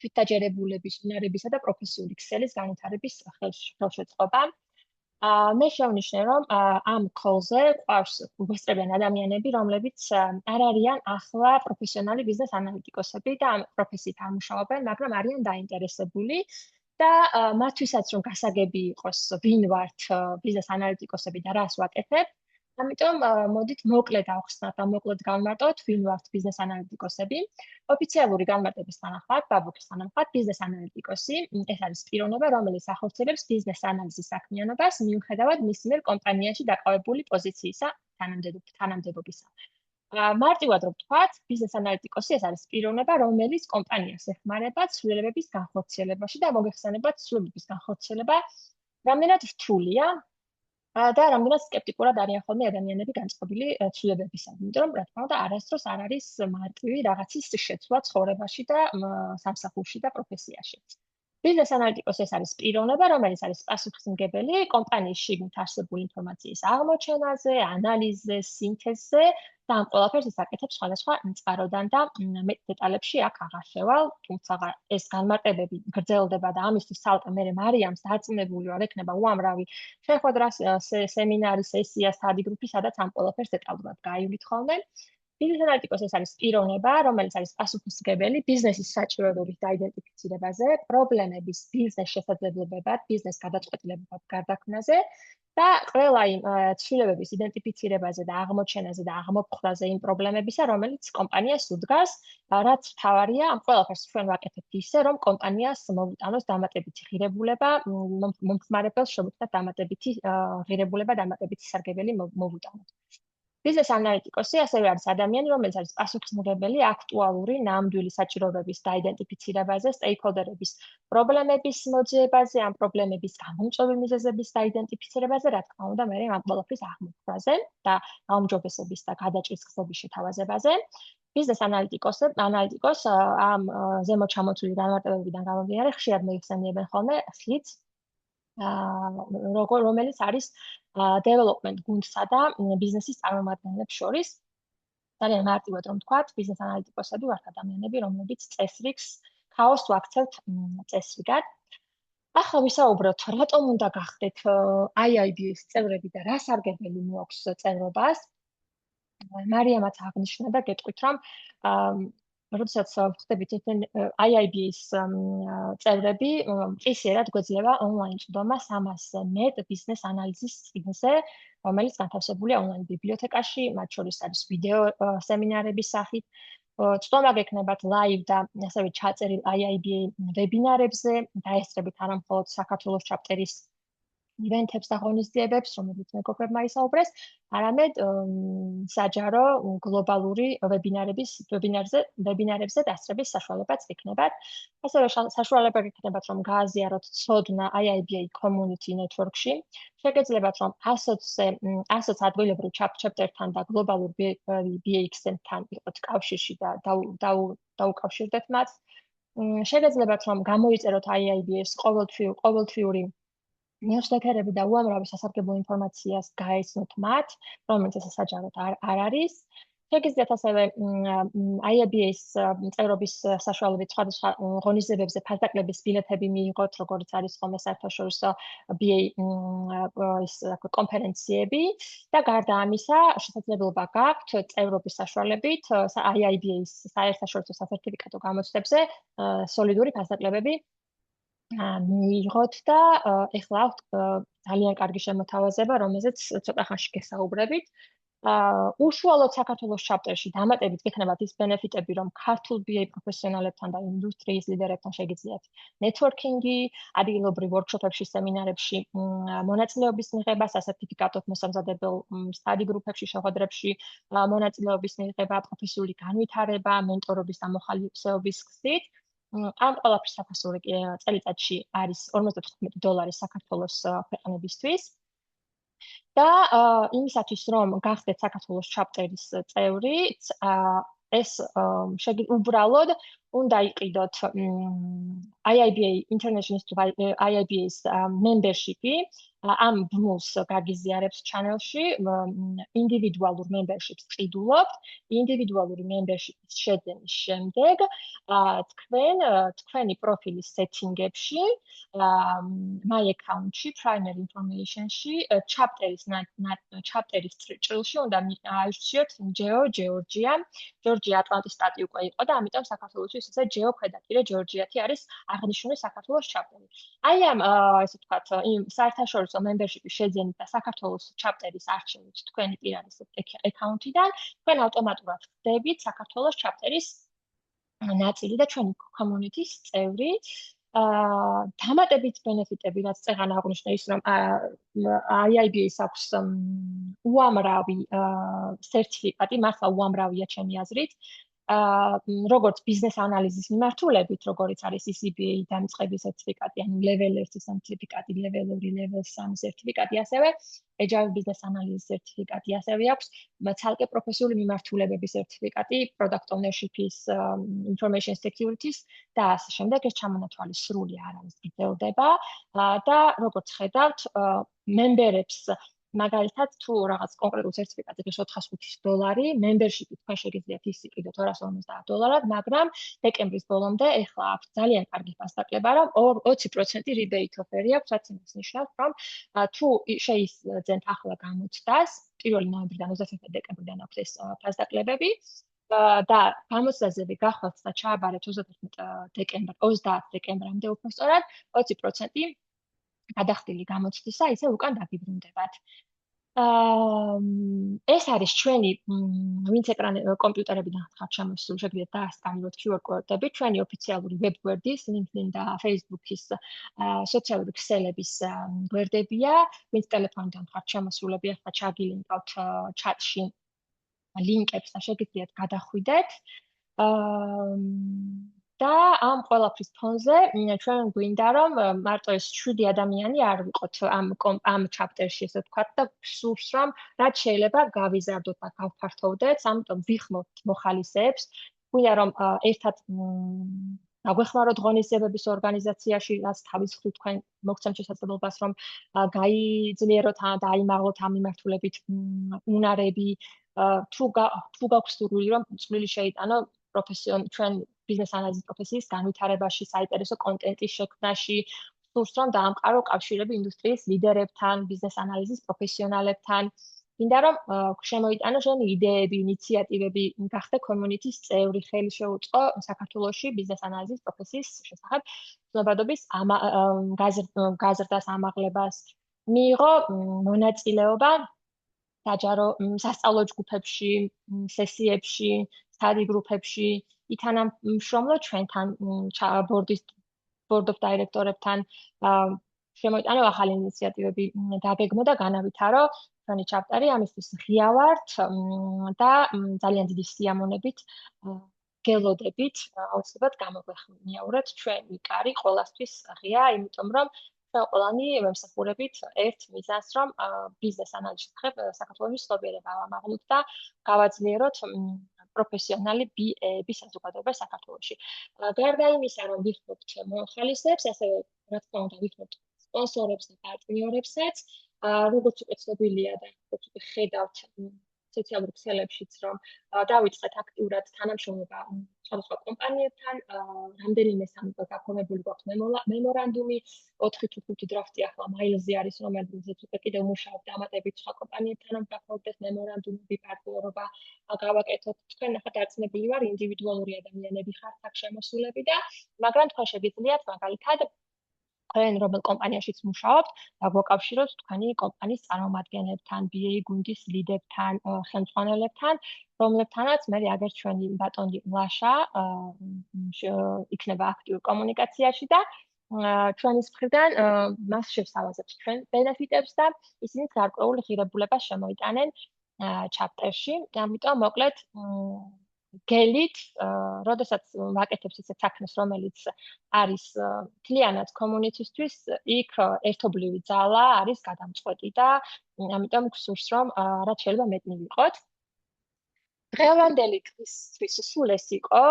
Speaker 2: თვითდაჯერებულების, უნარებისა და პროფესიული ქსელის განვითარების ხელშეწყობა. მე შევნიშნე, რომ ამ call-ზე ყავს გვესწრებიან ადამიანები, რომლებიც არ არიან ახლა პროფესიონალი ბიზნეს ანალიტიკოსები და ამ პროფესიით არ მუშაობენ, მაგრამ არიან დაინტერესებული და მათთვისაც რომ გასაგები იყოს, ვინ ვართ ბიზნეს ანალიტიკოსები და რას ვაკეთებთ, ამიტომ მოდით მოკლედ ავხსნათ და მოკლედ განმარტოთ, ვინ ვართ ბიზნეს ანალიტიკოსები. ოფიციალური განმარტების თანახმად, ბაბუქის თანახმად, ბიზნეს ანალიტიკოსი ეს არის პიროვნება, რომელიც ახორციელებს ბიზნეს ანალიზის საქმიანობას, მიუხედავად მის მიერ კომპანიაში დაკავებული პოზიციისა თანამდებობისა. მარტივად რომ ვთქვათ, ბიზნეს ანალიტიკოსი ეს არის პიროვნება, რომელიც კომპანიას ეხმარება ცვლილებების განხორციელებაში და მოგეხსენებათ, ცვლილებების განხორციელება რამდენად რთულია და რამდენად სკეპტიკურად არიან ხოლმე ადამიანები განწყობილი ცვლილებებისადმი, იმიტომ რომ რა თქმა უნდა არასდროს არ არის მარტივი რაღაცის შეცვლა ცხოვრებაში და სამსახურში და პროფესიაში. ბიზნეს ანალიტიკოსი ეს არის პიროვნება, რომელიც არის პასუხისმგებელი კომპანიის შიგნით არსებული ინფორმაციის აღმოჩენაზე, ანალიზზე, სინთეზზე და ამ ყველაფერს ის აკეთებს სხვადასხვა წყაროდან და მეტ დეტალებში აქ აღარ შევალ, თუმცა ეს განმარტებები გრძელდება და ამისთვის ცალკე მე მარიამს დარწმუნებული ვარ, ექნება უამრავი შეხვედრა, სემინარი, სესია, სტადი გრუპი, სადაც ამ ყველაფერს დეტალურად გაივლით ხოლმე. ბიზნეს ანალიტიკოსი ეს არის პიროვნება, რომელიც არის პასუხისმგებელი ბიზნესის საჭიროებების დაიდენტიფიცირებაზე, პრობლემების ბიზნეს შესაძლებლობებად, ბიზნეს გადაწყვეტილებებად გარდაქმნაზე და ყველა იმ ცვლილებების იდენტიფიცირებაზე და აღმოჩენაზე და აღმოფხვრაზე იმ პრობლემებისა, რომელიც კომპანიას უდგას, რაც მთავარია, ამ ყველაფერს ჩვენ ვაკეთებთ ისე, რომ კომპანიას მოვუტანოს დამატებითი ღირებულება, მომხმარებელს შემოქმნათ დამატებითი ღირებულება, დამატებითი სარგებელი მოვუტანოთ. ბიზნეს ანალიტიკოსი ასევე არის ადამიანი, რომელიც არის პასუხისმგებელი აქტუალური ნამდვილი საჭიროებების დაიდენტიფიცირებაზე, სტეიქჰოლდერების პრობლემების მოძიებაზე, ამ პრობლემების გამომწვევი მიზეზების დაიდენტიფიცირებაზე, რა თქმა უნდა, მე ამ ყველაფრის აღმოფხვრაზე და გაუმჯობესების და გადაჭრის გზების შეთავაზებაზე. ბიზნეს ანალიტიკოს ამ ზემოთ ჩამოთვლილი განმარტებებიდან გამომდინარე, ხშირად მოიხსენიებენ ხოლმე ხიდს, რომელიც არის development გუნდსა და ბიზნესის წარმომადგენლებს შორის. ძალიან მარტივად რომ ვთქვათ, ბიზნეს ანალიტიკოსები ვართ ადამიანები, რომლებიც წესრიგს, ქაოსს ვაქცევთ წესრიგად. ახლა ვისაუბროთ, რატომ უნდა გახდეთ IIB-ის წევრები და რა სარგებელი მოაქვს წევრობას. მარიამაც აღნიშნა და გეტყვით, რომ როდესაც ვხდებით IIB-ის წევრები, მყისიერად გვეძლება ონლაინ წვდომა 300-ზე მეტ ბიზნეს ანალიზის წიგნზე, რომელიც განთავსებულია ონლაინ ბიბლიოთეკაში, მათ შორის არის ვიდეო სემინარების სახით. წვდომა გექნებათ live და ასევე ჩაწერილ IIB ვებინარებზე, დაესწრებით არა მხოლოდ საქართველოს ჩაპტერის ივენთებს და ღონისძიებებს, რომელიც მეგობრებმა ისაუბრეს, არამედ საჯარო გლობალური ვებინარებზე დასწრების საშუალებაც გექნებათ. ასევე საშუალება გექნებათ, რომ გააზიაროთ ცოდნა IIBA community network-ში. შეგეძლებათ, რომ 100-ზე ადგილებრივ ჩაპტერთან და გლობალურ BX-თან იყოთ კავშირში და დაუკავშირდეთ მათ. შეგეძლებათ, რომ გამოიწეროთ IIBA-ს ყოველთვიური ნიუსლეტერები და უამრავი სასარგებლო ინფორმაციას გაეცნოთ მათ, რომელიც ეს საჯაროდ არ არის. შეგიძლიათ ასევე IIBA-ის წევრობის საშუალებით სხვადასხვა ღონისძიებებზე ფასდაკლების ბილეთები მიიღოთ, როგორც არის ხოლმე საერთაშორისო BA კონფერენციები და გარდა ამისა, შესაძლებლობა გაქვთ წევრობის საშუალებით IIBA-ის საერთაშორისო სასერტიფიკატო გამოცდებზე სოლიდური ფასდაკლებები მიიღოთ და ეხლა ძალიან კარგი შემოთავაზება, რომელზეც ცოტა ხანში გესაუბრებით. უშუალოდ საქართველოს ჩაპტერში დამატებით გექნებათ ის ბენეფიტები, რომ ქართულ BA პროფესიონალებთან და ინდუსტრიის ლიდერებთან შეგიძლიათ ნეტვორკინგი, ადგილობრივ ვორქშოპებში, სემინარებში მონაწილეობის მიღება, სასერტიფიკატოდ მოსამზადებელ სტადი გრუპებში, შეხვედრებში მონაწილეობის მიღება, პროფესიული განვითარება, მენტორობის და მოხალისეობის გზით. ამ ყველაფრის საფასური წელიწადში არის $55 საქართველოს ქვეყნებისთვის. და იმისათვის, რომ გახდეთ საქართველოს ჩაპტერის წევრი, ეს უბრალოდ უნდა იყიდოთ IIBA International Institute IIBA-ის membership-ი, ამ ბმულს გაგიზიარებს ჩანელში, ინდივიდუალურ membership-ს ყიდულობთ, ინდივიდუალური membership-ის შეძენის შემდეგ, თქვენი პროფილის setting-ებში, my account-ში, primary information-ში, ჩაპტერის ჭრილში უნდა აირჩიოთ Georgia ატლანტის შტატი უკვე იყო და ამიტომ საქართველოსთვის ისე ჯეო ქვედაპირე ჯორჯიათი არის აღნიშნული საქართველოს ჩაპტერი. აი ამ ესე ვთქვათ, იმ საერთაშორისო membership-ის შეძენით და საქართველოს ჩაპტერის არჩევით თქვენი პირადი აკაუნტიდან, თქვენ ავტომატურად ხდებით საქართველოს ჩაპტერის ნაწილი და ჩვენი community-ის წევრი. დამატებით ბენეფიტები, რაც წეღან აღნიშნე ის, რომ IIBA-ს აქვს უამრავი სერტიფიკატი, მართლა უამრავია ჩემი აზრით. როგორც ბიზნეს ანალიზის მიმართულებით, როგორიც არის ECBA დამწყების სერტიფიკატი, ანუ level 1 სერტიფიკატი, level 2, level 3 სერტიფიკატი, ასევე agile business analysis სერტიფიკატი, ასევე აქვს ცალკე პროფესიული მიმართულებების სერტიფიკატი, product ownership-ის, information security-ის და ასე შემდეგ. ეს ჩამონათვალისრული არ არის გრძელდება და როგორც ხედავთ, მემბერებს მაგალითად თუ რაღაც კონკრეტულ სერტიფიკატზე გეს $405, membership-ით თქვენ შეგიძლიათ ის იყიდოთ $250, მაგრამ დეკემბრის ბოლომდე ეხლა აქვს ძალიან კარგი ფასდაკლება, რომ 20% rebate offer-ი აქვს, რაც იმას ნიშნავს, რომ თუ შეისძენთ ახლა გამოცდას, 1 ნოემბრიდან 31 დეკემბრიდან აქვს ეს ფასდაკლებები და გამოცდაზე გახვალთ და ჩააბარეთ 30 დეკემბრამდე უფრო სწორად 20% გადახდილი გამოცდისა, ისე უკან დაგიბრუნდებათ. ეს არის ჩვენი ვინც კომპიუტერებიდან ხართ შემოსული, შეგვიძლიათ დაასკანიროთ QR კოდები, ჩვენი ოფიციალური ვებ-გვერდის, LinkedIn და Facebook-ის სოციალური ქსელების გვერდებია, ვინც ტელეფონიდან ხართ შემოსულები, ახლა ჩაგილინკავთ ჩატში ლინკებს და შეგიძლიათ გადახვიდეთ. და ამ ყველაფრის ფონზე ჩვენ გვინდა რომ მარტო ეს 7 ადამიანი არ ვიყოთ ამ ჩაპტერში ესე ვთქვათ და სურს რომ რაც შეიძლება გავიზარდოთ და გავფართოვდეთ, ამიტომ ვიხმობთ მოხალისეებს. გვინდა რომ ერთად აგვეხმაროთ ღონისძიებების ორგანიზაციაში, რაც თავის მხრივ თქვენ მოგცემთ შესაძლებლობას რომ გაიძლიეროთ და აიმაღლოთ ამ მიმართულებით უნარები, თუ გაქვს სურვილი რომ წვლილი შეიტანო ჩვენ ბიზნეს ანალიზის პროფესიის განვითარებაში, საინტერესო კონტენტის შექმნაში, სურს რომ დაამყარო კავშირები ინდუსტრიის ლიდერებთან, ბიზნეს ანალიზის პროფესიონალებთან. მინდა რომ შემოიტანო შენი იდეები, ინიციატივები, გახდე community-ის წევრი, ხელი შეუწყო საქართველოში ბიზნეს ანალიზის პროფესიის შესახებ ცნობადობის გაზრდას, ამაღლებას. მიიღო მონაწილეობა საჯარო სასწავლო ჯგუფებში, სესიებში, study group-ებში, ითანამშრომლო ჩვენთან board of director-ებთან, შემოიტანო ახალი ინიციატივები, დაგეგმო და განავითარო ჩვენი ჩაპტერი, ამისთვის ღია ვართ და ძალიან დიდი სიამონებით გელოდებით, აუცილებლად გამოგვეხმიაურეთ ჩვენი კარი ყველასთვის ღია, იმიტომ რომ ჩვენ ყველანი ვემსახურებით ერთ მიზანს, რომ ბიზნეს ანალიზის შესახებ საქართველოს ცნობიერება ავამაღლოთ და გავაძლიეროთ პროფესიონალი BA-ების საზოგადოება საქართველოში. გარდა იმისა, რომ ვიხმობთ მოხალისეებს, ასევე რა თქმა უნდა ვიხმობთ სპონსორებს და პარტნიორებსაც, როგორც უკვე ცნობილია და როგორც უკვე ხედავთ სოციალურ ქსელებშიც, რომ დავიწყეთ აქტიურად თანამშრომლობა სხვადასხვა კომპანიებთან, რამდენიმე გაფორმებული გვაქვს მემორანდუმი, 4 თუ 5 დრაფტი ახლა მაილზე არის, რომელზეც უკვე კიდევ მუშაობ დამატებით სხვა კომპანიებთან, რომ გაფორმდეს მემორანდუმები, პარტნიორობა გავაკეთოთ. თქვენ ახლა დარწმუნებული ვარ, ინდივიდუალური ადამიანები ხართ აქ შემოსულები და მაგრამ თქვენ შეგიძლიათ მაგალითად თქვენ რომელ კომპანიაშიც მუშაობთ, დაგვაკავშიროთ თქვენი კომპანიის წარმომადგენლებთან, BA გუნდის ლიდერთან, ხელმძღვანელებთან, რომლებთანაც მე აგერ ჩვენი ბატონი ლაშა იქნება აქტიურ კომუნიკაციაში და ჩვენის მხრიდან მას შევსავაზებთ ჩვენ ბენეფიტებს და ისინი გარკვეული ღირებულება შემოიტანენ ჩაპტერში. ამიტომ მოკლედ გელით, როდესაც ვაკეთებ ისეთ საქმეს, რომელიც არის მთლიანად კომუნიტისთვის, იქ ერთობლივი ძალა არის გადამწყვეტი და ამიტომ გსურს რომ რაც შეიძლება მეტნი ვიყოთ. დღევანდელი დღისთვის სულ ეს იყო.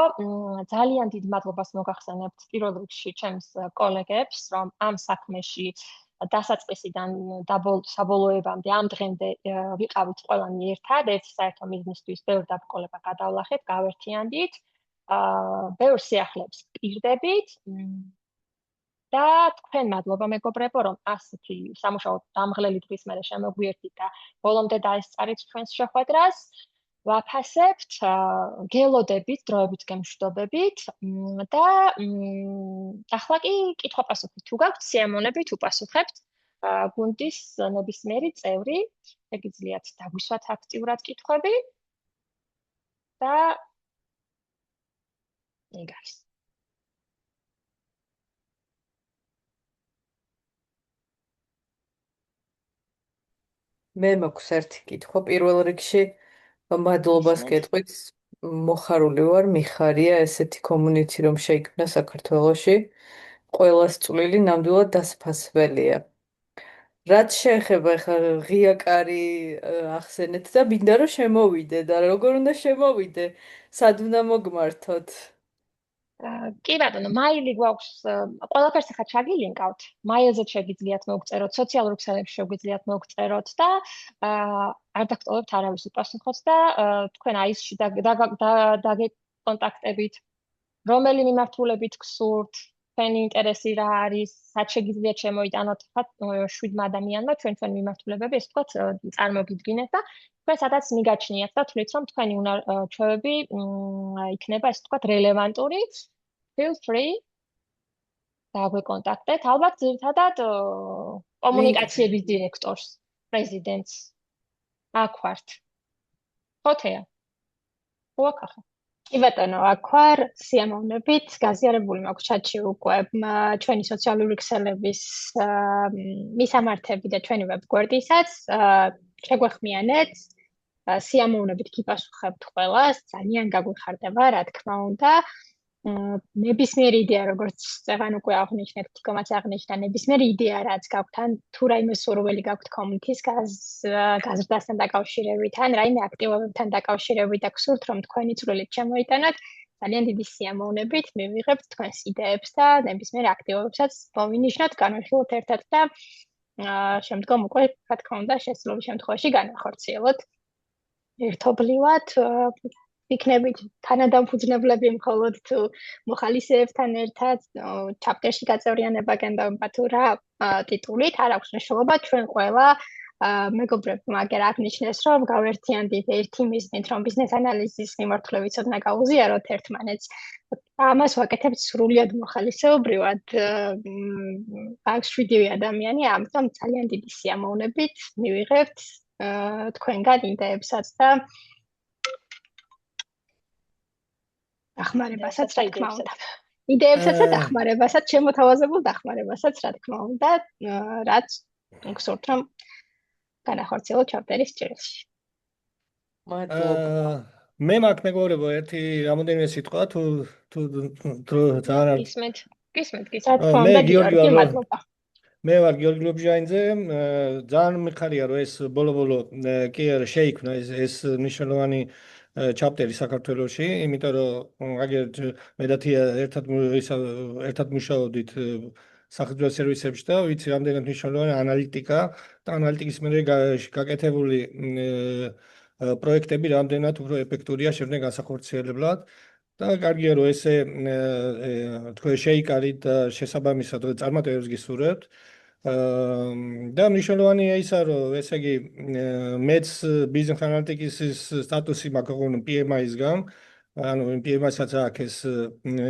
Speaker 2: ძალიან დიდ მადლობას მოგახსენებთ პირველ რიგში ჩემს კოლეგებს, რომ ამ საქმეში დასაწყისიდან საბოლოებამდე ამ დღემდე ვიყავით ყველანი ერთად, ერთი საერთო მიზნისთვის ბევრ დაბრკოლება გადავლახეთ, გავერთიანდით, ბევრ სიახლეებს პირდებით და თქვენ მადლობა მეგობრებო, რომ ასეთი სამუშაო დამღლელი დღის მერე შემოგვიერთდით და ბოლომდე დაესწარით ჩვენს შეხვედრას. ვაფასებთ, გელოდებით, დროებით გემშვიდობებით და ახლა კი კითხვა-პასუხი თუ გაქვთ, სიამონებით უპასუხებთ გუნდის ნებისმიერი წევრი, შეგიძლიათ დაგვისვათ აქტიურად კითხვები და ეგ არის.
Speaker 9: მე მაქვს ერთი კითხვა პირველ რიგში მადლობას
Speaker 2: ისმენთ.
Speaker 9: გეტყვით მოხარული ვარ მიხარია ესეთი კომუნიტი რომ შეიქმნა საქართველოში ყველას წვლილი ნამდვილად დასაფასველია რაც შეეხება ხა ღია კარი ახსენეთ და მინდა რომ შემოვიდე და როგორ უნდა შემოვიდე სად უნდა მოგმართოთ
Speaker 2: კი ბატონო, მაილი გვაქვს, ყველაფერს ახლა ჩაგილინკავთ. მაილზე შეგიძლიათ მოგწეროთ, სოციალურ ქსელებში შეგიძლიათ მოგწეროთ და არ დაგტოვებთ არავის უპასუხოთ და თქვენ აისში დაგეკონტაქტებით, რომელი მიმართულებით გსურთ, თქვენი ინტერესი რა არის, სად შეგიძლიათ შემოიტანოთ ხა 7 ადამიანმა ჩვენ მიმართულებები, ეს თქვათ წარმოგიდგინეთ და თქვენ სადაც მიგაჩნიათ და თვლით რომ თქვენი ჩვევები იქნება ეს თქვათ რელევანტური, feel free დაგვეკონტაქტეთ. ალბათ ძირითადად კომუნიკაციების დირექტორს, პრეზიდენტს აქ ვართ. ხოთეა. უაკახა.
Speaker 1: კი ბატონო, აქ ვარ სიამოვნებით გაზიარებული მაქვს ჩატში უკვე ჩვენი სოციალური ქსელების მისამართები და ჩვენი ვებგვერდისაც შეგვეხმიანეთ სიამოვნებით გიპასუხებთ ყველას, ძალიან გაგვიხარდება, რა თქმა უნდა. ნებისმიერი იდეა, როგორც წეღან უკვე აღნიშნეთ, თიკომაც აღნიშნა, ნებისმიერი იდეა, რაც გაქვთ, ან თუ რაიმე სურვილი გაქვთ კომუნიკის გაზრდასთან დაკავშირებით, ან რაიმე აქტივობებთან დაკავშირებით და გსურთ, რომ თქვენი წვლილით შემოიტანოთ, ძალიან დიდი სიამოვნებით მივიღებთ თქვენს იდეებს და ნებისმიერ აქტივობებსაც მოვინიშნოთ, განვიხილოთ ერთად და შემდგომ უკვე, რა თქმა უნდა, შესაძლოა შემთხვევაში განახორციელოთ ერთობლივად იქნებით თანადამფუძნებლები მხოლოდ თუ მოხალისეებთან ერთად ჩაპტერში გაწევრიანება გენდობა თუ რა ტიტულით არ აქვს მნიშვნელობა ჩვენ ყველა მეგობრებმა აგერ აღნიშნეს რომ გავერთიანდით ერთი მიზნით რომ ბიზნეს ანალიზის მიმართულებით ცოდნა გაუზიაროთ ერთმანეთს ამას ვაკეთებთ სრულიად მოხალისეობრივად აქ 7 ადამიანი ამიტომ ძალიან დიდი სიამოვნებით მივიღებთ თქვენგან იდეებსაც და დახმარებასაც რა თქმა უნდა. იდეებსაც და დახმარებასაც, შემოთავაზებულ დახმარებასაც რა თქმა უნდა, რაც გსურთ რომ განახორციელოთ ჩაპტერის ჭრილში.
Speaker 10: მე მაქვს მეგობრებო ერთი რამოდენიმე სიტყვა თუ ძალიან არ
Speaker 2: გისმენთ.
Speaker 1: რა თქმა უნდა, გიორგი, მადლობა.
Speaker 10: მე ვარ გიორგი ლობჟაინძე, ძალიან მიხარია რომ ეს ბოლო-ბოლო კი არა შეიქმნა ეს მნიშვნელოვანი ჩაპტერი საქართველოში, იმიტომ რომ აგერ მე და თია ერთად მუშაობდით სახელმწიფო სერვისებში და ვიცი რამდენად მნიშვნელოვანი ანალიტიკა და ანალიტიკის მერე გაკეთებული პროექტები რამდენად უფრო ეფექტურია შემდეგ განსახორციელებლად და კარგია რომ ესე თქვენ შეიკარით და შესაბამისად წარმატებებს გისურვებთ და მნიშვნელოვანია ისა რომ ესე იგი მეც ბიზნეს ანალიტიკის სტატუსი მაქვს PMI-სგან ანუ PMI-საც აქვს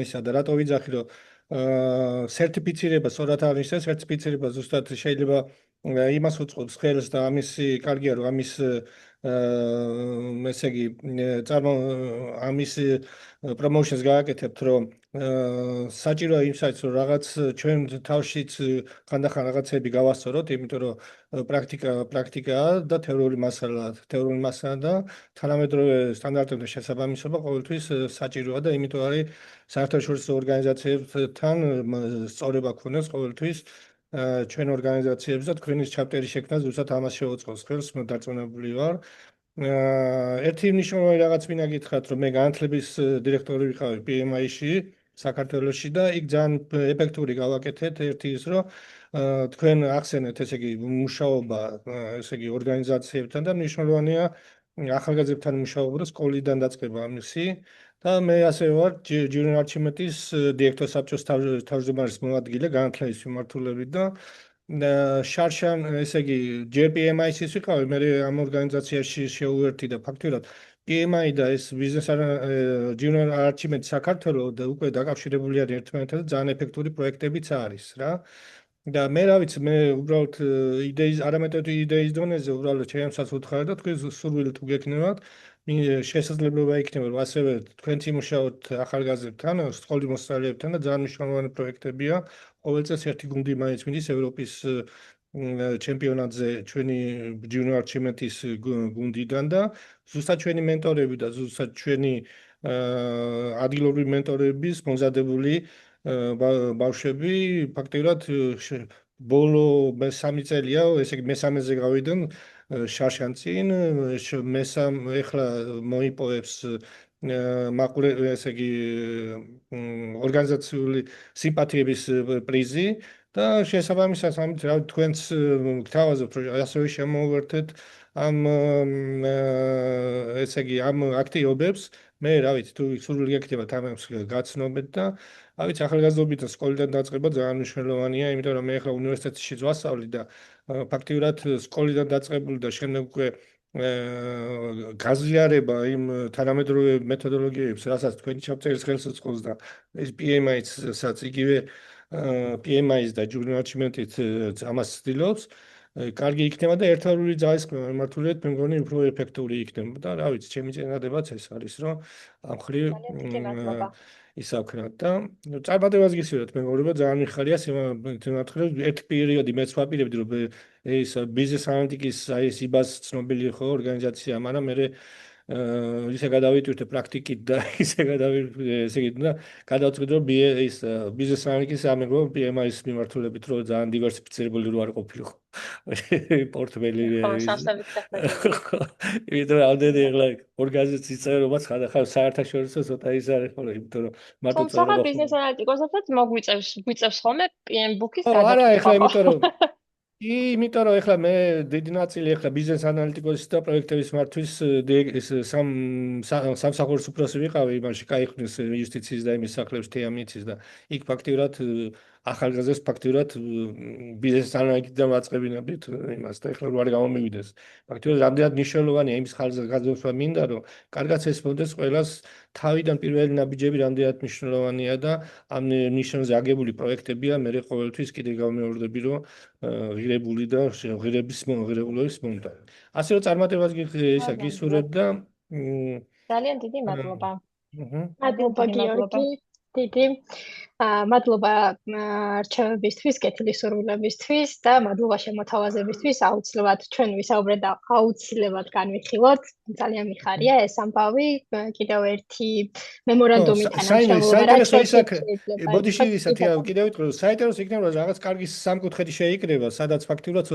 Speaker 10: ისა და რატო ვიძახი რომ სერტიფიცირება სწორად აღნიშნეს სერტიფიცირება ზუსტად შეიძლება იმას უწყობს ხელს და ამისი კარგია რომ ამის ესე იგი ამის პრომოუშენს გააკეთებთ რომ საჭიროა იმ საერთოდ რომ რაღაც ჩვენ თავშიც ხანდახან რაღაცები გავასწოროთ იმიტომ რომ პრაქტიკაა და თეორიული მასალა და თანამედროვე სტანდარტებთან შესაბამისობა ყოველთვის საჭიროა და იმიტომ არის საერთაშორისო ორგანიზაციებთან სწორება ქონდეს ყოველთვის ჩვენ ორგანიზაციებს და თქვენის ჩაპტერის შექმნა ზუსტად ამას შეუწყობს ხელს დარწმუნებული ვარ ერთი მნიშვნელოვანი რაღაც მინდა გითხრათ რომ მე განათლების დირექტორი ვიყავი PMI-ში საქართველოში და იქ ძალიან ეფექტური გავაკეთეთ ერთი ის რომ თქვენ ახსენეთ ესე იგი მუშაობა ესე იგი ორგანიზაციებთან და მნიშვნელოვანია ახალგაზრდებთან მუშაობა და სკოლიდან დაწყება ამისი და მე ასევე ვარ ჯუნიორ არჩიმენტის დირექტორ საბჭოს თავმჯდომარის მოადგილე განათლების მიმართულებით და შარშან ესე იგი ჯერ PMI-ს ვიყავი მე ამ ორგანიზაციაში შეუერთდი და ფაქტურად PMI და ეს ბიზნეს ჯუნიორ არჩიმენტი საქართველოს და უკვე დაკავშირებული არის ერთმანეთთან და ძალიან ეფექტური პროექტებიც არის რა და მე რა ვიცი მე უბრალოდ იდეის არამეტად იდეის დონეზე უბრალოდ ჩემსაც უთხარ და თქვენ სურვილით თუ გექნებათ შესაძლებლობა იქნება რომ ასევე თქვენც იმუშაოთ ახალგაზრდებთან, სკოლის მოსწავლეებთან და ძალიან მნიშვნელოვანი პროექტებია. ყოველ წელს ერთი გუნდი მაინც მიდის ევროპის ჩემპიონატზე ჩვენი junior team-ის გუნდიდან და ზუსტად ჩვენი მენტორები და ზუსტად ჩვენი ადგილობრივი მენტორების მომზადებული ბავშვები ფაქტიურად ბოლო მე-3 წელია, ესე იგი მე-3-ზე გავიდან შარშანწინ, ეხლა მოიპოვებს მაყურე ესე იგი ორგანიზაციული სიმპათიების პრიზი და შესაბამისად ამით რა თქვენს გთავაზობთ რომ ასევე შემოვერთეთ ამ ესე იგი ამ აქტივობებს მე რა ვიცი თუ სრული გეკეთებათ ამას გაცნობეთ და რა ვიცი ახალგაზრდობით და სკოლიდან დაწყება ძალიან მნიშვნელოვანია იმიტომ რომ მე ახლა უნივერსიტეტში ვასწავლი და ფაქტიურად სკოლიდან დაწყებული და შემდეგ უკვე გაზიარება იმ თანამედროვე მეთოდოლოგიებს რასაც თქვენი ჩავწერის ხელს უწყობს და ეს PMI-საც იგივე PMI-ს და junior achievement-ით ამას ცდილობს კარგი იქნება და ერთვარული ძალისხმევა მიმართულებით მე მგონი უფრო ეფექტური იქნება და რა ვიცი ჩემი წინადებაც ეს არის რომ ამ მხრივ ისავქრათ და წარმატებას გისურვებთ მე მგონი რომ ძალიან მიხარია სიმართლე ერთ პერიოდი მეც ვაპირებდი რომ ეს ბიზნეს ანალიტიკის აი ეს იბას ცნობილი ხო ორგანიზაცია მაგრამ მე ისე გადავიტვირთე პრაქტიკით და ისე ესე იგი და გადავწყვიტე რომ ის ბიზნეს ანალიტიკის ამეგო PMI-ის მიმართულებით რომ ძალიან დივერსიფიცირებული რო არ ყოფილიყო პორტფელი იმიტომ რომ ამდენი ახლა ორგანიზაციის წევრობაც ხარ საერთაშორისო ცოტა ის არის ხოლმე იმიტომ რომ მარტო
Speaker 2: თუმცა ბიზნეს ანალიტიკოსაც მოგვიწევს ხოლმე PM book-ის
Speaker 10: გადაჭრა არა ახლა იმიტომ რომ ეხლა მე დიდი ნაწილი ეხლა ბიზნეს ანალიტიკოსის და პროექტების მართვის სამსახურის უფროსი ვიყავი იმაში კაიხნის იუსტიციის და იმის სახლების თეამიცის და იქ ფაქტიურად ახალგაზრდებს ფაქტიურად ბიზნეს ანალიტიკიდან ვაწყებინებდით იმას და ეხლა რო არ გამომივიდეს ფაქტიურად რამდენად მნიშვნელოვანია იმის ხაზგასმა მინდა რომ კარგად ესმოდეს ყველას თავიდან პირველი ნაბიჯები რამდენად მნიშვნელოვანია და ამ ნიშანზე აგებული პროექტებია მე ყოველთვის კიდე გამეორდები რომ ღირებული და ღირებულების მომდა. ასე რომ წარმატებას გისურვებ და
Speaker 2: ძალიან დიდი მადლობა.
Speaker 1: მადლობა გიორგი. დიდი მადლობა არჩევებისთვის, კეთილი სურვილებისთვის და მადლობა შემოთავაზებისთვის. აუცილებლად ჩვენ ვისაუბრეთ და აუცილებლად განვიხილოთ. ძალიან მიხარია ეს ამბავი. კიდევ ერთი მემორანდუმი
Speaker 10: ბოდიში ისეთი კიდევ ვიტყვი რომ საინტერესო იქნება რომ რაღაც კარგი სამკუთხედი შეიკრება, სადაც ფაქტიურად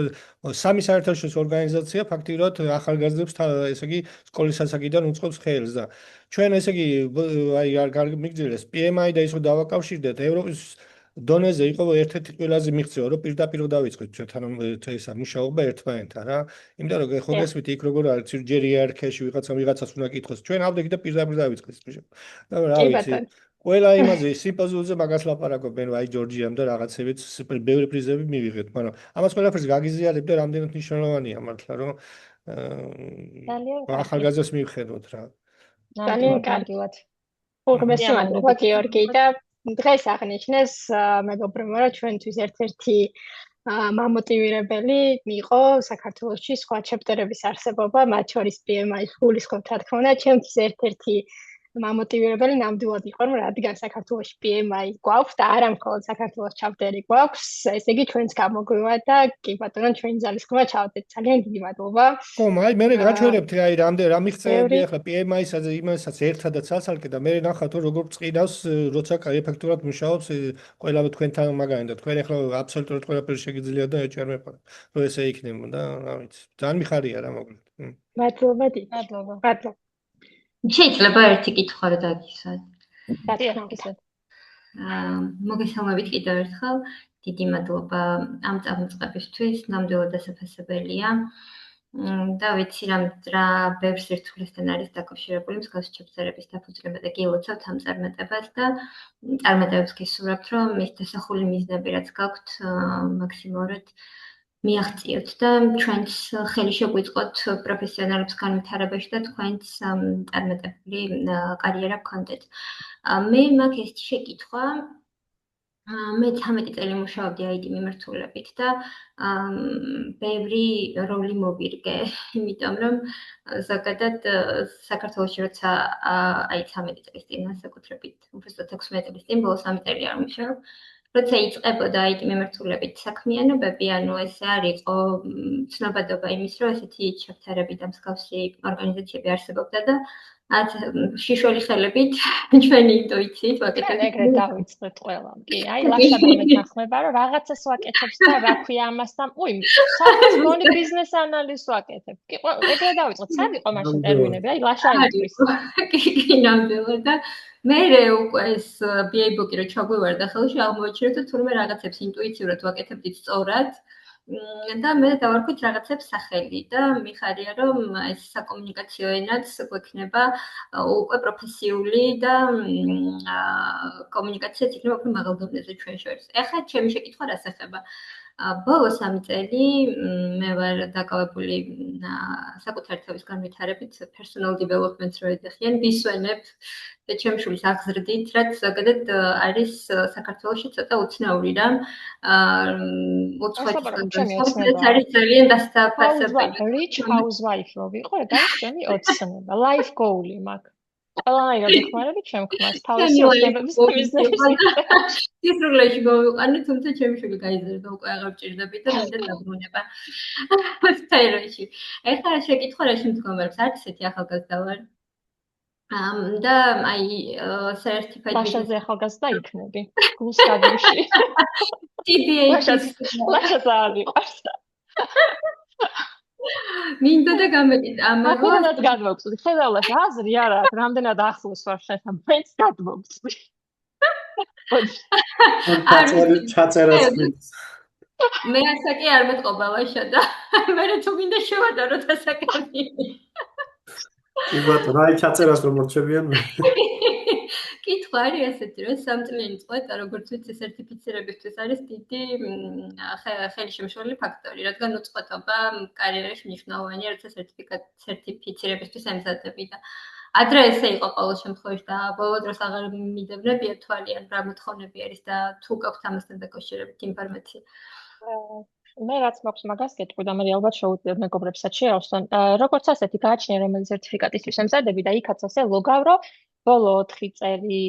Speaker 10: სამი საერთაშორისო ორგანიზაცია ფაქტიურად ახალგაზრდებს ესე იგი სკოლის ასაკიდან უწყობს ხელს და ჩვენ ესე იგი აი არ მიგძილეს PMI და ის რომ დავაკავშირდეთ ევროპის დონეზე იყო ერთ-ერთი ყველაზე მიღწევა რომ პირდაპირ დავიწყეთ ჩვენთან ესა მუშაობა ერთმანეთთან რა იმიტომ რომ ხო გესმით იქ როგორ არის ჯერ იარქიაში ვიღაცას უნდა კითხოს ჩვენ ავდექი და პირდაპირ დავიწყეთ და რა ვიცი ყველა იმაზე სიმპოზიუმზე მაგას ლაპარაკობენ აი ჯორჯიამ და რაღაცებით ბევრი პრიზები მივიღეთ მაგრამ ამას ყველაფერს გაგიზიარებ და რამდენად მნიშვნელოვანია მართლა რომ ახალგაზრდებს მივხედოთ რა
Speaker 1: ძალიან კარგად. უღმესი მადლობა გიორგი და დღეს აღნიშნეს მეგობრებო რომ ჩვენთვის ერთ-ერთი მამოტივირებელი იყო საქართველოში სხვა ჩეპტერების არსებობა, მათ შორის PMI-ის გულისხმობ რა თქმა უნდა, ჩემთვის ერთ-ერთი მამოტივირებელი ნამდვილად იყო, რომ რადგან საქართველოში PMI გვაქვს და არა მხოლოდ საქართველოს ჩაპტერი გვაქვს, ესე იგი ჩვენც გამოგვივა და კი ბატონო ჩვენი ძალისხმევა ჩავდეთ. ძალიან დიდი მადლობა.
Speaker 10: ხო, აი მე გაჩვენებთ აი რა მიღწევები ახლა PMI-საზე იმასაც ერთადაც ასალკე და მე ნახავთ როგორ წინავს, როცა ეფექტურად მუშაობს ყველა თქვენთან მაგარი და თქვენ ახლა აბსოლუტურად ყველაფერი შეგიძლიათ და ეჭერმება, რომ ესე იქნება და რა ვიცი. ძალიან მიხარია რა მოკლედ.
Speaker 1: მადლობა დიდი. მადლობა.
Speaker 4: შეიძლება ერთი კითხვა რა დაგისვათ.
Speaker 2: დაგისვათ.
Speaker 4: მოგესალმებით კიდევ ერთხელ. დიდი მადლობა ამ წამოწყებისთვის, ნამდვილად დასაფასებელია. და ვიცი რა ბევრ სირთულესთან არის დაკავშირებული მსგავსი ჩაწერების დაფუძნება და გილოცავთ ამ წარმატებას და წარმატებებს გისურვებთ, რომ მის დასახული მიზნები რაც გაქვთ მაქსიმალურად მიაღწიოთ და ჩვენს ხელი შეგვიწყოთ პროფესიონალებს განვითარებაში და თქვენს წარმატებული კარიერა გქონდეთ. მე მაქვს ეს შეკითხვა. მე 13 წელი მუშაობდი IT მიმართულებით და ბევრი როლი მოვირგე, იმიტომ რომ ზოგადად საქართველოში როცა აი 13 წლის წინ განსაკუთრებით უბრალოდ 16 წლის წინ ბოლოს 3 წელი არ მუშაობ როცა იწყებოდა IT მიმართულებით საქმიანობები, ანუ ესე არ იყო ცნობადობა იმის, რომ ესეთი ჩაფთარები და მსგავსი ორგანიზაციები არსებობდა და შიშველი ხელებით ჩვენი ინტუიციით
Speaker 2: ჩვენ
Speaker 4: ვაკეთებთ.
Speaker 2: ეგრე დავიწყეთ ყველამ. კი, აი ლაშა და მე თანხმება, რომ რაღაცას ვაკეთებს და რა ქვია ამას და საერთოდ მონი ბიზნეს ანალიზს ვაკეთებ. კი, ეგრე დავიწყეთ. სად იყო მაშინ ტერმინები? აი ლაშა იტყვის.
Speaker 4: კი, ნამდვილად და მე უკვე ეს BA ბუკი რო ჩაგვივარდა ხელში აღმოაჩინეთ რომ თურმე რაღაცებს ინტუიციურად ვაკეთებდით სწორად და მე დავარქვით რაღაცებს სახელი და მიხარია რომ ეს საკომუნიკაციო ენაც გვექნება უკვე პროფესიული და კომუნიკაციაც იქნება უფრო მაღალ დონეზე ჩვენ შორის. ეხლა ჩემი შეკითხვა რას ეხება? ბოლო 3 წელი მე ვარ დაკავებული საკუთარი თავის განვითარებით, personal development-ს რო ეძახიან, ვისვენებ და ჩემს შვილს აღზრდით, რაც ზოგადად არის საქართველოში ცოტა უცნაური რამ. უცხოეთს არის ძალიან დასაფასებელი.
Speaker 2: Rich housewife რო ვიყო, გამჩნი ოცნება, life goal-ი მაქვს. ყველანაირად ვიხმარებით ჩემ ხმას, თავისი ოცნებების მიზნების.
Speaker 4: სისრულეში მოვიყვანე, თუმცა ჩემი შვილი გაიზარდა, უკვე აღარ ვჭირდები და მინდა დაბრუნება. სფეროში. ეხლა შეკითხვა რაში მდგომარეობს? არც ესეთი ახალგაზრდა ვარ. და აი certified
Speaker 2: ლაშაზე ახალგაზრდა იქნები. გულს გადავში.
Speaker 4: TBA
Speaker 2: ლაშას არ ვიყავს.
Speaker 4: მინდა და გამეკიდა ამაღლა.
Speaker 2: აკურადად გადმოგწვდი. ხედავ აზრი არ აქვს, რამდენად ახლოს ვარ შენთან, მეც გადმოგწვდი.
Speaker 7: ჩაწერას მინდა.
Speaker 4: მე ასაკი არ მეტყობა ლაშა და მე თუ მინდა შევადაროთ ასაკები.
Speaker 7: კი ბატონო, აი ჩაწერას რომ მორჩებიან მე.
Speaker 4: კითხვა არის ასეთი, რომ 3 წლიანი წყვეტა, როგორც ვიცი, სერტიფიცირებისთვის არის დიდი ხელშემშლელი ფაქტორი, რადგან უწყვეტობა კარიერაში მნიშვნელოვანია, როცა სერტიფიცირებისთვის ემზადები და ადრე ესე იყო ყოველ შემთხვევაში და ბოლო დროს აღარ მიდევნებია თვალიან რა მოთხოვნები არის და თუ გაქვთ ამასთან დაკავშირებით ინფორმაცია.
Speaker 2: მე რაც მაქვს მაგას გეტყვი და მე ალბათ შევუძლიათ მეგობრებსაც შეავსონ. როგორც ასეთი გააჩნია რომელი სერტიფიკატისთვის ემზადები და იქაც ასე ლოგავ, რომ ბოლო 4 წელი,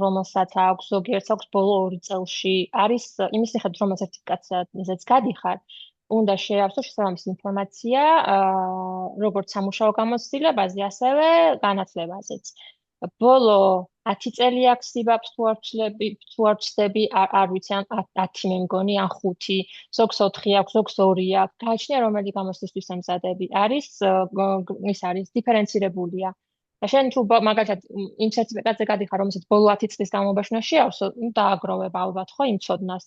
Speaker 2: რომელსაც აქვს ზოგიერთს აქვს ბოლო 2 წელში, არის იმის მიხედვით, რომ სერტიფიკაციაზეც გადიხარ, უნდა შეავსო შესაბამისი ინფორმაცია, როგორც სამუშაო გამოცდილებაზე, ასევე განათლებაზეც. ბოლო 10 წელი აქვს სიბაბს თუ არ ვწდები, არ ვიცი, ან 10 მე მგონი, ან 5, ზოგს 4 აქვს, ზოგს 2 აქვს. გააჩნია რომელი გამოცდისთვის ემზადები. ის არის დიფერენცირებულია. და შენ თუ მაგალითად იმ სერტიფიკატზე გადიხარ, რომელსაც ბოლო 10 წლის განმავლობაში უნდა შეავსო, დააგროვებ ალბათ ხო იმ ცოდნას.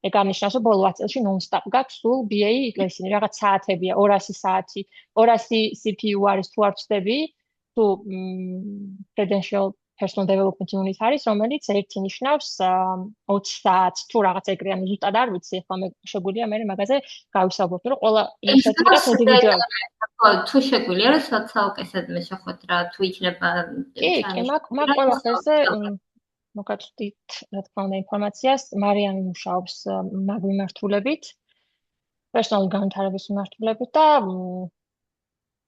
Speaker 2: ეგ ამნიშნავს, რომ ბოლო 10 წელში non-stop გაქვს სულ BA ისინი რაღაც საათებია, 200 საათი, 200 CPU არის თუ არ ვწდები, თუ credential personal development unit არის, რომელიც ერთი ნიშნავს 20 საათს, თუ რაღაც ეგრე, ანუ ზუსტად არ ვიცი, ახლა მე შეგვიძლია მე მაგაზე გავისაუბროთ, რომ ყველა იმ სერტიფიკატს ინდივიდუალურად
Speaker 4: თუ შეგვიძლია რომ სოციალკესად მე შეხვდეთ რა თუ იქნება
Speaker 2: კი, მაგ ყველა ხელზე მოგაწვდით, რა თქმა უნდა, ინფორმაციას. მარიამი მუშაობს მაგ მიმართულებით, პერსონალური განვითარების მიმართულებით და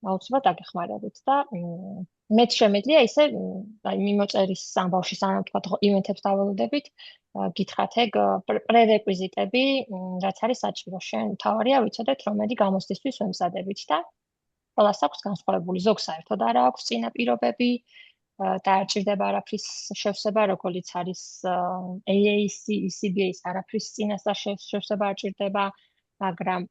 Speaker 2: აუცილებლად დაგეხმარებით და მეც შემიძლია ისე აი მიმოწერის ამბავში სანამ თქვა ივენთებს დაველოდებით, გითხრათ ეგ პრერეკვიზიტები, რაც არის საჭირო. შენ თავარია ვიცოდეთ, რომელი გამოცდისთვის ვემზადებით და ყველას აქვს განსხვავებული, ზოგ საერთოდ არ აქვს წინაპირობები და არ ჭირდება არაფრის შევსება, როგორც არის AAC, ECBA-ს არაფრის წინასწარ შევსება არ ჭირდება, მაგრამ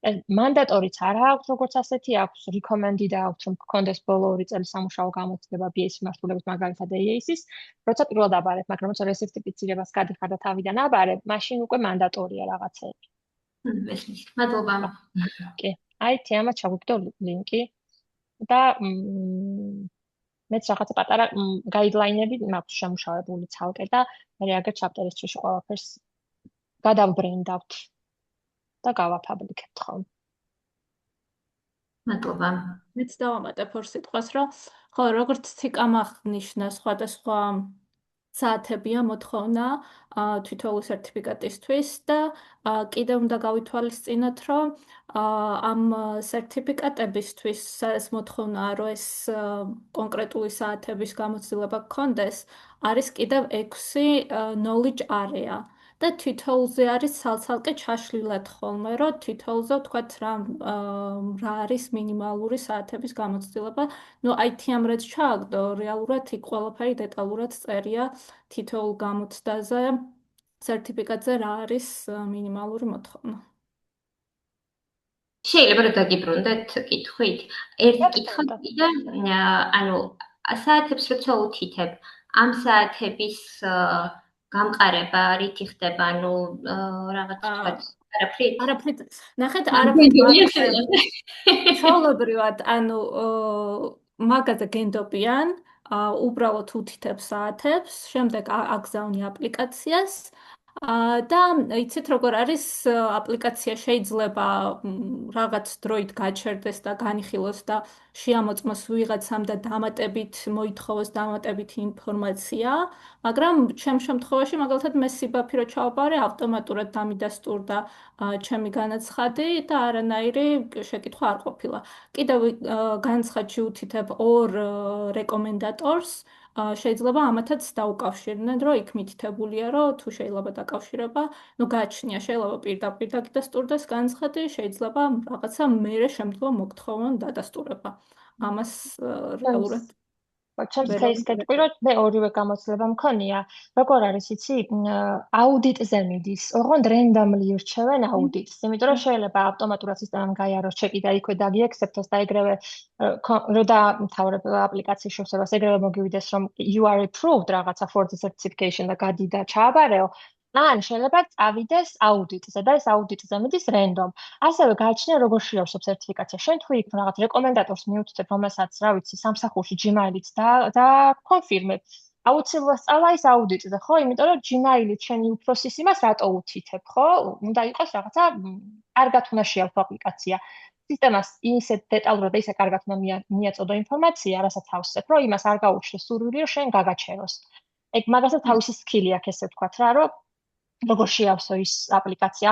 Speaker 2: მანდატორიც არ აქვს, როგორც ასეთი აქვს, recommended აქვს, რომ გქონდეს ბოლო 2 წელი სამუშაო გამოცდილება BA-ის მიმართულებით, მაგალითად AAC-ის, როცა პირველად აბარებ, მაგრამ როცა რესერტიფიცირებას გადიხარ და თავიდან აბარებ, მაშინ უკვე მანდატორია რაღაცეები.
Speaker 4: მესმის. მადლობა.
Speaker 2: კი. აი, თემად ჩაგვიგდო ლინკი და მეც რაღაცა პატარა გაიდლაინები მაქვს შემუშავებული ცალკე და მე აგერ ჩაპტერის წრეში ყველაფერს გადავბრენდავთ და გავაფაბლიკებთ ხომ.
Speaker 4: მადლობა.
Speaker 3: მეც დავამატებ ორ სიტყვას, რომ ხო, როგორც ციკამ აღნიშნა, სხვადასხვა საათებია მოთხოვნა თითოეული სერტიფიკატისთვის და კიდევ უნდა გავითვალისწინოთ, რომ ამ სერტიფიკატებისთვის ეს მოთხოვნა, რომ ეს კონკრეტული საათების გამოცდილება გქონდეს, არის კიდევ 6 knowledge area. და თითოეულზე არის ცალ-ცალკე ჩაშლილად ხოლმე, რომ თითოეულზე ვთქვათ რა არის მინიმალური საათების გამოცდილება. ნუ IT ამ რაც ჩააგდო, რეალურად იქ ყველაფერი დეტალურად წერია თითოეულ გამოცდაზე, სერტიფიკატზე რა არის მინიმალური მოთხოვნა.
Speaker 4: შეიძლება რომ დაგიბრუნდეთ კითხვით. ერთი კითხვა კიდე, ანუ საათებს როცა უთითებ, ამ საათების გამყარება რითი ხდება, ანუ რაღაც თქვათ,
Speaker 3: არაფრით. ნახეთ, არაფრით მაგხდება. ჩვეულებრივად, ანუ მაგაზე გენდობიან, უბრალოდ უთითებ საათებს, შემდეგ აგზავნი აპლიკაციას. და იცით როგორ არის აპლიკაცია შეიძლება რაღაც დროით გაჩერდეს და განიხილოს და შეამოწმოს ვიღაცამ და დამატებით მოითხოვოს დამატებით ინფორმაცია, მაგრამ ჩემ შემთხვევაში მაგალითად მე სიბაფი რო ჩავაბარე ავტომატურად დამიდასტურდა ჩემი განაცხადი და არანაირი შეკითხვა არ ყოფილა. კიდევ განცხადში უთითებ ორ რეკომენდატორს შეიძლება ამათაც დაუკავშირდნენ, რომ იქ მითითებულია, რომ თუ შეიძლება დაკავშირება, ნუ გააჩნია, შეიძლება პირდაპირ დადასტურდეს განცხადი, შეიძლება რაღაცა მერე შემდგომ მოგთხოვონ დადასტურება. ამას რეალურად
Speaker 2: ჩემს case გეტყვი, რომ მე ორივე გამოცდილება მქონია. როგორ არის, იცი, აუდიტზე მიდის, ოღონდ randomly ირჩევენ აუდიტს, იმიტომ რომ შეიძლება ავტომატურად სისტემამ გაიაროს ჩეკი და იქვე დაგიექსეპტოს და ეგრევე რო დამთავრებ აპლიკაციის შევსებას, ეგრევე მოგივიდეს, რომ you are approved რაღაცა for the certification და გადი და ჩააბარეო. ან შეიძლება წავიდეს აუდიტზე და ეს აუდიტზე მიდის random. ასევე გააჩნია როგორ შეავსებ სერტიფიკაცია. შენ თუ იქ რაღაც რეკომენდატორს მიუთითებ, რომელსაც, რა ვიცი, სამსახურში Gmail-ით და კონფირმებ. აუცილებლად სწავლა ის აუდიტზე, ხო? იმიტომ რომ Gmail-ით შენი უფროსის იმას რატო უთითებ, ხო? უნდა იყოს რაღაცა კარგად უნდა შეავსო აპლიკაცია. სისტემას ისე დეტალურად და ისე კარგად უნდა მიაწოდო ინფორმაცია, რასაც ავსებ, რომ იმას არ გაუჩნდეს სურვილი, რომ შენ გაგაჩეროს. ეგ მაგასაც თავისი სკილი აქვს, ესე ვთქვათ რა, რომ როგორ შეავსო ის აპლიკაცია,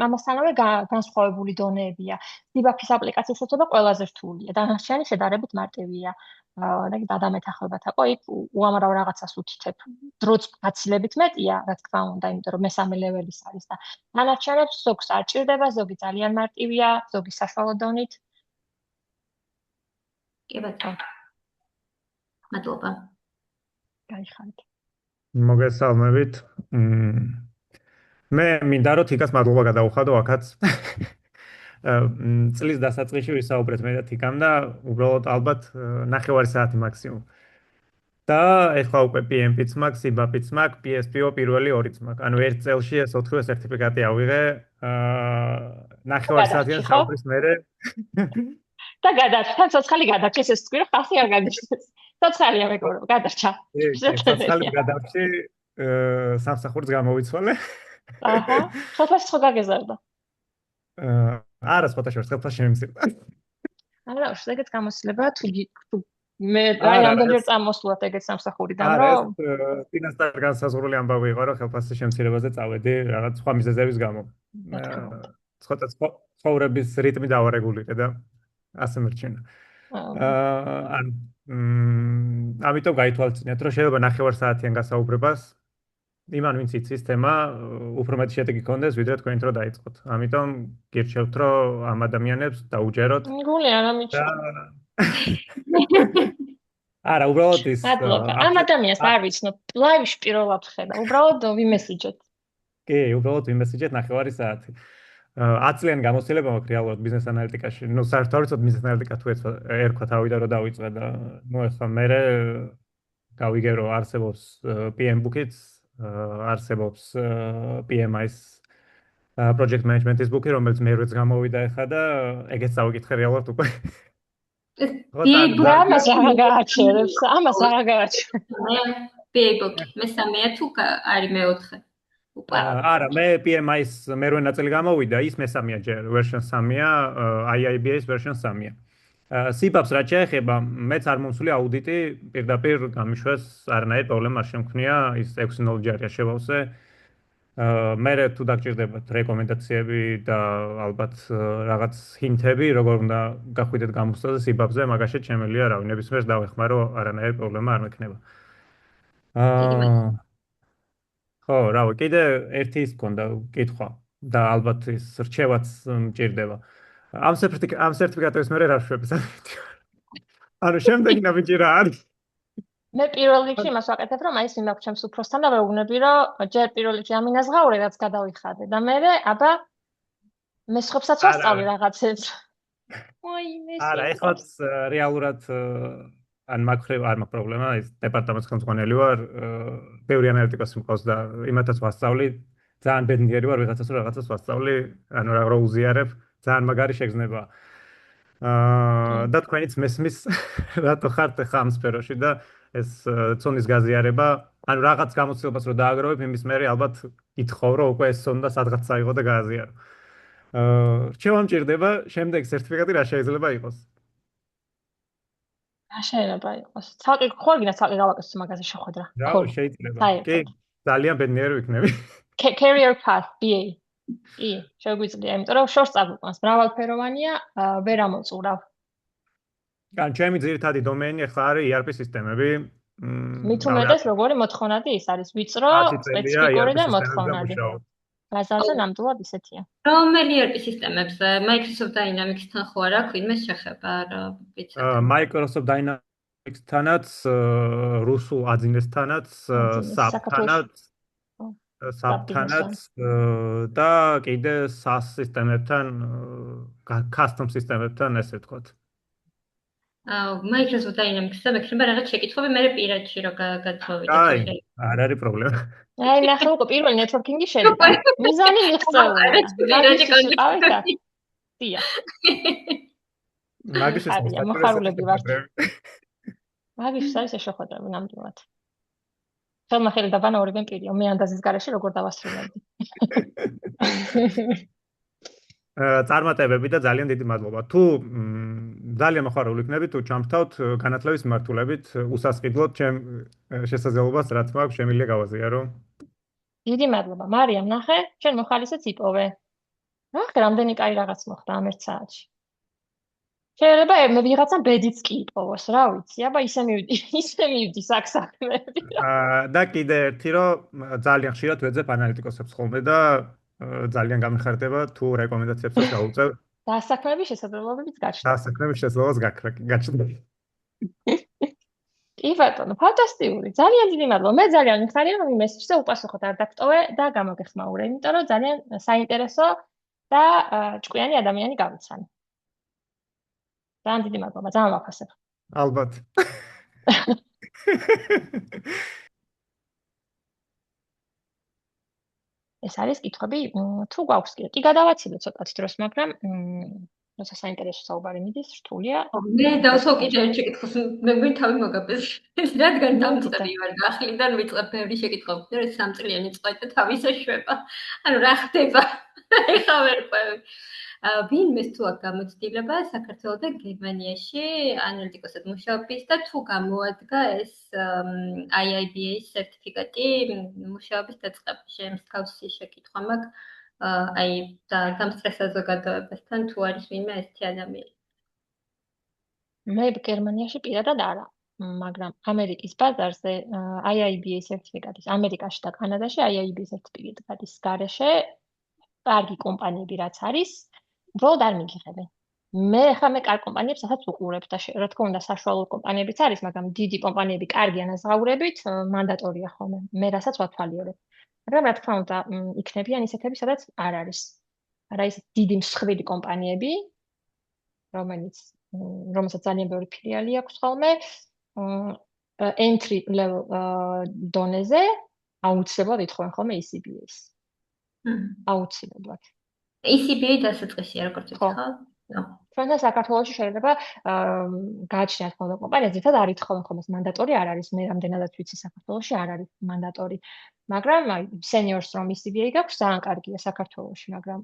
Speaker 2: ამასთანავე განსხვავებული დონეებია. სიბაფის აპლიკაციის შეცდომა ყველაზე რთულია, დანარჩენი შედარებით მარტივია. და დამეთახებათაკო იქ უამრავ რაღაცას უთითებ. დროც გაცილებით მეტია, რა თქმა უნდა, იმიტომ რომ მესამე ლეველის არის და დანარჩენებს ზოგს არ ჭირდება, ზოგი ძალიან მარტივია, ზოგი საშუალო დონით.
Speaker 4: კი ბატონო. მადლობა.
Speaker 2: გაიხარეთ.
Speaker 11: მოგესალმებით. მე მინდა რომ თიკას მადლობა გადავუხადო აქაც. წლის დასაწყისში ვისაუბრეთ მე და თიკამ და უბრალოდ ალბათ 9 საათი მაქსიმუმ. და ეხლა უკვე PMP-ც მაქვს, SIBAP-ც მაქვს, PSPO პირველი 2-ც მაქვს. ანუ ერთ წელში ეს 4 სერტიფიკატი ავიღე. 9 საათიან საუბრის მერე.
Speaker 2: და გადარჩა, ცოცხალი გადარჩა, ეს თქვი რომ ხალხი არ გადარჩეს. ცოცხალია მეგობრებო, გადარჩა.
Speaker 11: ცოცხალი გადარჩი, სამსახურს გამოვიცვალე.
Speaker 2: აჰა, ხალხს ხო გაგეზარდა.
Speaker 11: არა, სხვათა შორის ხალხს შემიმსირდა.
Speaker 2: არა, ეგეც გამოსილება თუ მე აი ამდენჯერ წამოსვლათ ეგეც სამსახურიდან რომ
Speaker 11: ფინანსთან განსაზღვრული ამბავი იყო რომ ხელფასის შემცირებაზე წავედი რაღაც სხვა მიზეზების გამო. ცოტა ცხოვრების რიტმი დავარეგულირე და ასე მერჩინა. ამიტომ გაითვალისწინეთ რომ შეიძლება 9 საათიან გასაუბრებას იმან ვინც იცის თემა უფრო მეტი შედეგი გქონდეს ვიდრე თქვენით რომ დაიწყოთ. ამიტომ გირჩევთ რომ ამ ადამიანებს დაუჯეროთ.
Speaker 2: გული არა მიჩა.
Speaker 11: არა, უბრალოდ ის
Speaker 2: ამ ადამიანს არ ვიცნობ, ლაივში პირველად ხედა. უბრალოდ ვიმესიჯეთ.
Speaker 11: კი, უბრალოდ ვიმესიჯეთ 9 საათი. 10 წლიანი გამოცდილება მაქვს რეალურად ბიზნეს ანალიტიკაში. ნუ საერთოდ ბიზნეს ანალიტიკა თუ ერქვა თავიდან რომ დავიწყე და ნუ ახლა მე გავიგე რომ არსებობს PM book-იც, არსებობს PMI-ის project management-ის book-ი, რომელიც მერვეც გამოვიდა ახლა და ეგეც დავიკითხე რეალურად უკვე.
Speaker 2: ამას რა გააჩერებს? ამას რა გააჩერებს?
Speaker 4: PA book-ი მესამეა თუ არის მეოთხე?
Speaker 11: არა, მე PMI-ის მერვე ნაწილი გამოვიდა, ის მესამეა ჯერ, version 3-ია, IIBA-ის version 3-ია. SIBAP-ს რაც შეეხება, მეც არ მომსული აუდიტი, პირდაპირ გამიშვეს არანაირი პრობლემა არ შემქნია, ის 6 knowledge area შევავსე. მე თუ დაგჭირდებათ რეკომენდაციები და ალბათ რაღაც ჰინტები, როგორ უნდა გახვიდეთ გამოცდაზე SIBAP-ზე, მაგაშეთ შემიძლია რავი, ნებისმიერს დავეხმარო, არანაირი პრობლემა არ მექნება. ხო, რავი, კიდე ერთი ის მქონდა კითხვა და ალბათ ის რჩევაც მჭირდება. ამ სერტიფიკატების მერე რა შვების? ანუ შემდეგი ნაბიჯი რა არის?
Speaker 2: მე პირველ რიგში იმას ვაკეთებ, რომ აი სიმაქვს ჩემს უფროსთან და ვეუბნები, რომ ჯერ პირველ რიგში ამინაზღაურე, რაც გადავიხადე და მერე აბა მესხობსაც ვასწავლი რაღაცებს.
Speaker 11: არა, ეხლაც რეალურად ან მაგხრივ არ მაქვს პრობლემა, ის დეპარტამენტის ხელმძღვანელი ვარ, ბევრი ანალიტიკოსი მყავს და იმათაც ვასწავლი, ძალიან ბედნიერი ვარ ვიღაცას რომ რაღაცას ვასწავლი, ანუ რა უზიარებ, ძალიან მაგარი შეგრძნება. და თქვენიც მესმის რატო ხართ ხა ამ სფეროში და ეს ცონის გაზიარება, ანუ რაღაც გამოცდილებას რო დააგროვებ, იმის მერე ალბათ ითხოვ რომ უკვე ეს ცოდნა სადღაც წაიღო და გააზიარო. რჩევა მჭირდება, შემდეგ სერტიფიკატი რა შეიძლება იყოს?
Speaker 2: რა შეიძლება იყოს? ცალკე ხوارგინა ცალკე გავაკეთოს მაგაზე შეხვედრა.
Speaker 11: რა შეიძლება? კი, ძალიან ბედნიერი ვიქნები.
Speaker 2: Career path BA. კი, შეგვიძლია, იმიტომ რომ შორს წაგვიყვანს, მრავალფეროვანია, ვერ ამოწურავ.
Speaker 11: ან ჩემი ძირითადი დომენი ახლა არის ERP სისტემები.
Speaker 2: მით უმეტეს როგორი მოთხოვნადი ის არის, ვიწრო, სპეციფიკური და მოთხოვნადი. ბაზარზე ნამდვილად ისეთია.
Speaker 4: რომელი ERP სისტემებზე? Microsoft Dynamics-თან ხო არ აქვს ვინმე შეხება რა ვიცი.
Speaker 11: Microsoft Dynamics-თანაც, რუსულ აძინესთანაც, SAP-თანაც და კიდე SaaS სისტემებთან, custom სისტემებთან, ესე ვთქვათ.
Speaker 4: Microsoft Dynamics-ზე მექნება რაღაც შეკითხვები, მე პირადში რო გადმოვიდე.
Speaker 11: აი, არ არის პრობლემა.
Speaker 2: აი, ნახე უკვე პირველი networking-ი შედგა. მიზანი მიღწეულია. დია.
Speaker 11: მაგის
Speaker 2: მოხარულები ვართ. მაგის არის შეხვედრები ნამდვილად. ხელმა ხელი დაბანა ორივე პირიო, მე ანდაზის გარეშე როგორ დავასრულებდი.
Speaker 11: წარმატებები და ძალიან დიდი მადლობა. თუ ძალიან მოხარული იქნები, თუ ჩამრთავთ განათლების მიმართულებით, უსასყიდლოდ ჩემ შესაძლებლობას, რაც მაქვს, შემიძლია გავაზიარო.
Speaker 2: დიდი მადლობა. მარიამ, ნახე, შენ მოხალისეც იპოვე. ნახე, რამდენი კაი რაღაც მოხდა ამ ერთ საათში. შეიძლება მე ვიღაცამ ბედიც კი იპოვოს, რა ვიცი, აბა ისე მივიდი საქმეები.
Speaker 11: და კიდე ერთი, რომ ძალიან ხშირად ვეძებ ანალიტიკოსებს ხოლმე და ძალიან გამიხარდება თუ რეკომენდაციებსაც გავუწევ.
Speaker 2: დასაქმების შესაძლებლობებიც გაჩნდა.
Speaker 11: დასაქმების შესაძლებლობას გაჩნდა.
Speaker 2: კი ბატონო, ფანტასტიკური. ძალიან დიდი მადლობა. მე ძალიან მიხარია რომ იმ მესეჯზე უპასუხოთ არ დაგტოვე და გამოგეხმაურე, იმიტომ რომ ძალიან საინტერესო და ჭკვიანი ადამიანი გავიცანე. ძალიან დიდი მადლობა, ძალიან ვაფასებ.
Speaker 11: ალბათ.
Speaker 2: ეს არის კითხვები, თუ გვაქვს კიდე. კი გადავაცილე ცოტათი დროს, მაგრამ როცა საინტერესო საუბარი მიდის, რთულია.
Speaker 4: მე დავსვავ კიდე ერთ შეკითხვას, მე გვინ თავი მოგაბეს. რადგან დამწყები ვარ და ახლიდან ვიწყებ ბევრი შეკითხვა, რომ 3 წლიანი წყვეტა თავის ეშვება. ანუ რა ხდება? ეხა ვერ ყვევი. ვინმეს თუ აქვს გამოცდილება საქართველოს და გერმანიაში ანალიტიკოსად მუშაობის და თუ გამოადგა ეს IIBA სერტიფიკატი მუშაობის დაწყებაში, მსგავსი შეკითხვა მაქვს. აი და დამსწრე საზოგადოებასთან თუ არის ვინმე ესეთი ადამიანი.
Speaker 2: მე გერმანიაში პირადად არა, მაგრამ ამერიკის ბაზარზე IIBA სერტიფიკატის, ამერიკაში და კანადაში IIBA სერტიფიკატის გარეშე კარგი კომპანიები რაც არის, უბრალოდ არ მიგიღებენ. მე კარგ კომპანიებს ახაც უყურებ და რა თქმა უნდა საშუალო კომპანიებიც არის, მაგრამ დიდი კომპანიები კარგი ანაზღაურებით მანდატორია ხოლმე. მე რასაც ვათვალიერებ. მაგრამ რა თქმა უნდა, იქნებიან ისეთები, სადაც არ არის. არა ისეთ დიდი მსხვილი კომპანიები, რომელსაც ძალიან ბევრი ფილიალი აქვს ხოლმე, entry level დონეზე აუცილებლად ითხოვენ ხოლმე ECBA-ს. აუცილებლად.
Speaker 4: ECBA დასაწყისია, როგორც ვთქვა.
Speaker 2: ჩვენთან საქართველოში შეიძლება გააჩნიათ ხოლმე კომპანია, ზედმეტად არ ითხოვენ ხოლმე მანდატორი არ არის, მე რამდენადაც ვიცი საქართველოში არ არის მანდატორი. მაგრამ seniors რომ ECBA გაქვს, ძალიან კარგია საქართველოში, მაგრამ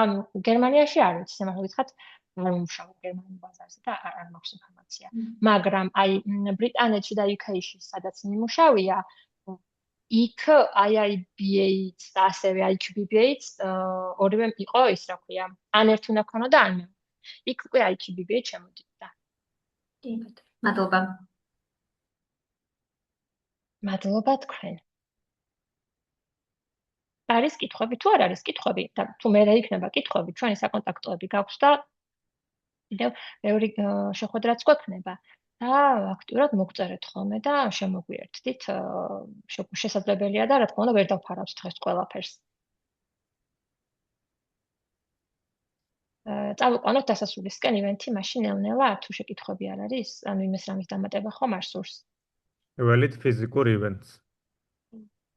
Speaker 2: ანუ გერმანიაში არ ვიცი, სიმართლე გითხრათ, არ ვიმუშაობ გერმანულ ბაზარზე და არ მაქვს ინფორმაცია. მაგრამ აი ბრიტანეთში და UK-ში სადაც მიმუშავია, იქ IIBA-ც და ასევე IQBBA-ც ორივე იყო ის რა ქვია, ან ერთი უნდა ქონოდა ან მე. იქ უკვე IQBBA შემოდიოდა.
Speaker 4: კი ბატონო, მადლობა.
Speaker 2: მადლობა თქვენ. არის კითხვები, თუ არ არის კითხვები და თუ მე იქნება კითხვები, ჩვენი საკონტაქტოები გაქვს და კიდევ ბევრი შეხვედრაც გვექნება და აქტიურად მოგწერეთ ხოლმე და შემოგვიერთდით. შესაძლებელია და რა თქმა უნდა ვერ დავფარავთ დღეს ყველაფერს. წავიყვანოთ დასასრულისკენ ივენთი, მაშინ ნელ-ნელა თუ შეკითხვები არ არის, ანუ იმის რამის დამატება ხომ არ სურს.
Speaker 11: ველით ფიზიკურ ივენტს.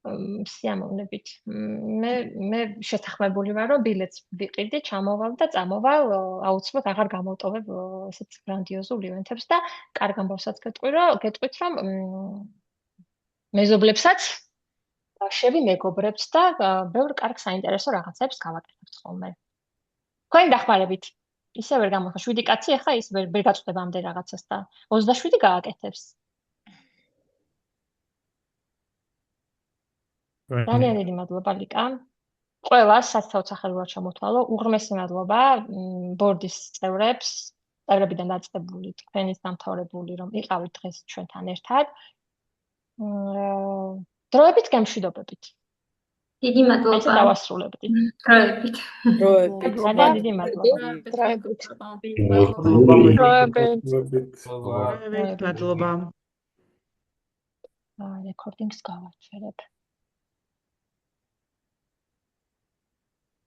Speaker 2: სიამოვნებით. მე შეთანხმებული ვარ, რომ ბილეთს ვიყიდი, ჩამოვალ და წამოვალ, აუცილებლად აღარ გამოვტოვებ ესეთ გრანდიოზულ ივენთებს და კარგ ამბავსაც გეტყვით, რომ მეზობლებსაც ბავშვები მეგობრებს და ბევრ კარგ საინტერესო რაღაცებს გავაკეთებთ ხოლმე. თქვენი დახმარებით ისე ვერ გამოხდა 7 კაცი ახლა ის ვერ გაწვდება ამდენ რაღაცას და 27 გააკეთებს. ძალიან დიდი მადლობა ლიკა. ყველას საცხოვრებლად ჩამოთვალო. უღრმესი მადლობა ბორდის წევრებიდან დაწყებული, თქვენის დამთავრებული, რომ იყავით დღეს ჩვენთან ერთად. დროებით გემშვიდობებით.
Speaker 4: დიდი მადლობა.
Speaker 2: ეს დავასრულებდი.
Speaker 4: დროებით.
Speaker 2: ძალიან დიდი მადლობა.
Speaker 9: მადლობა.
Speaker 2: რეკორდინგს გავაჩერებ.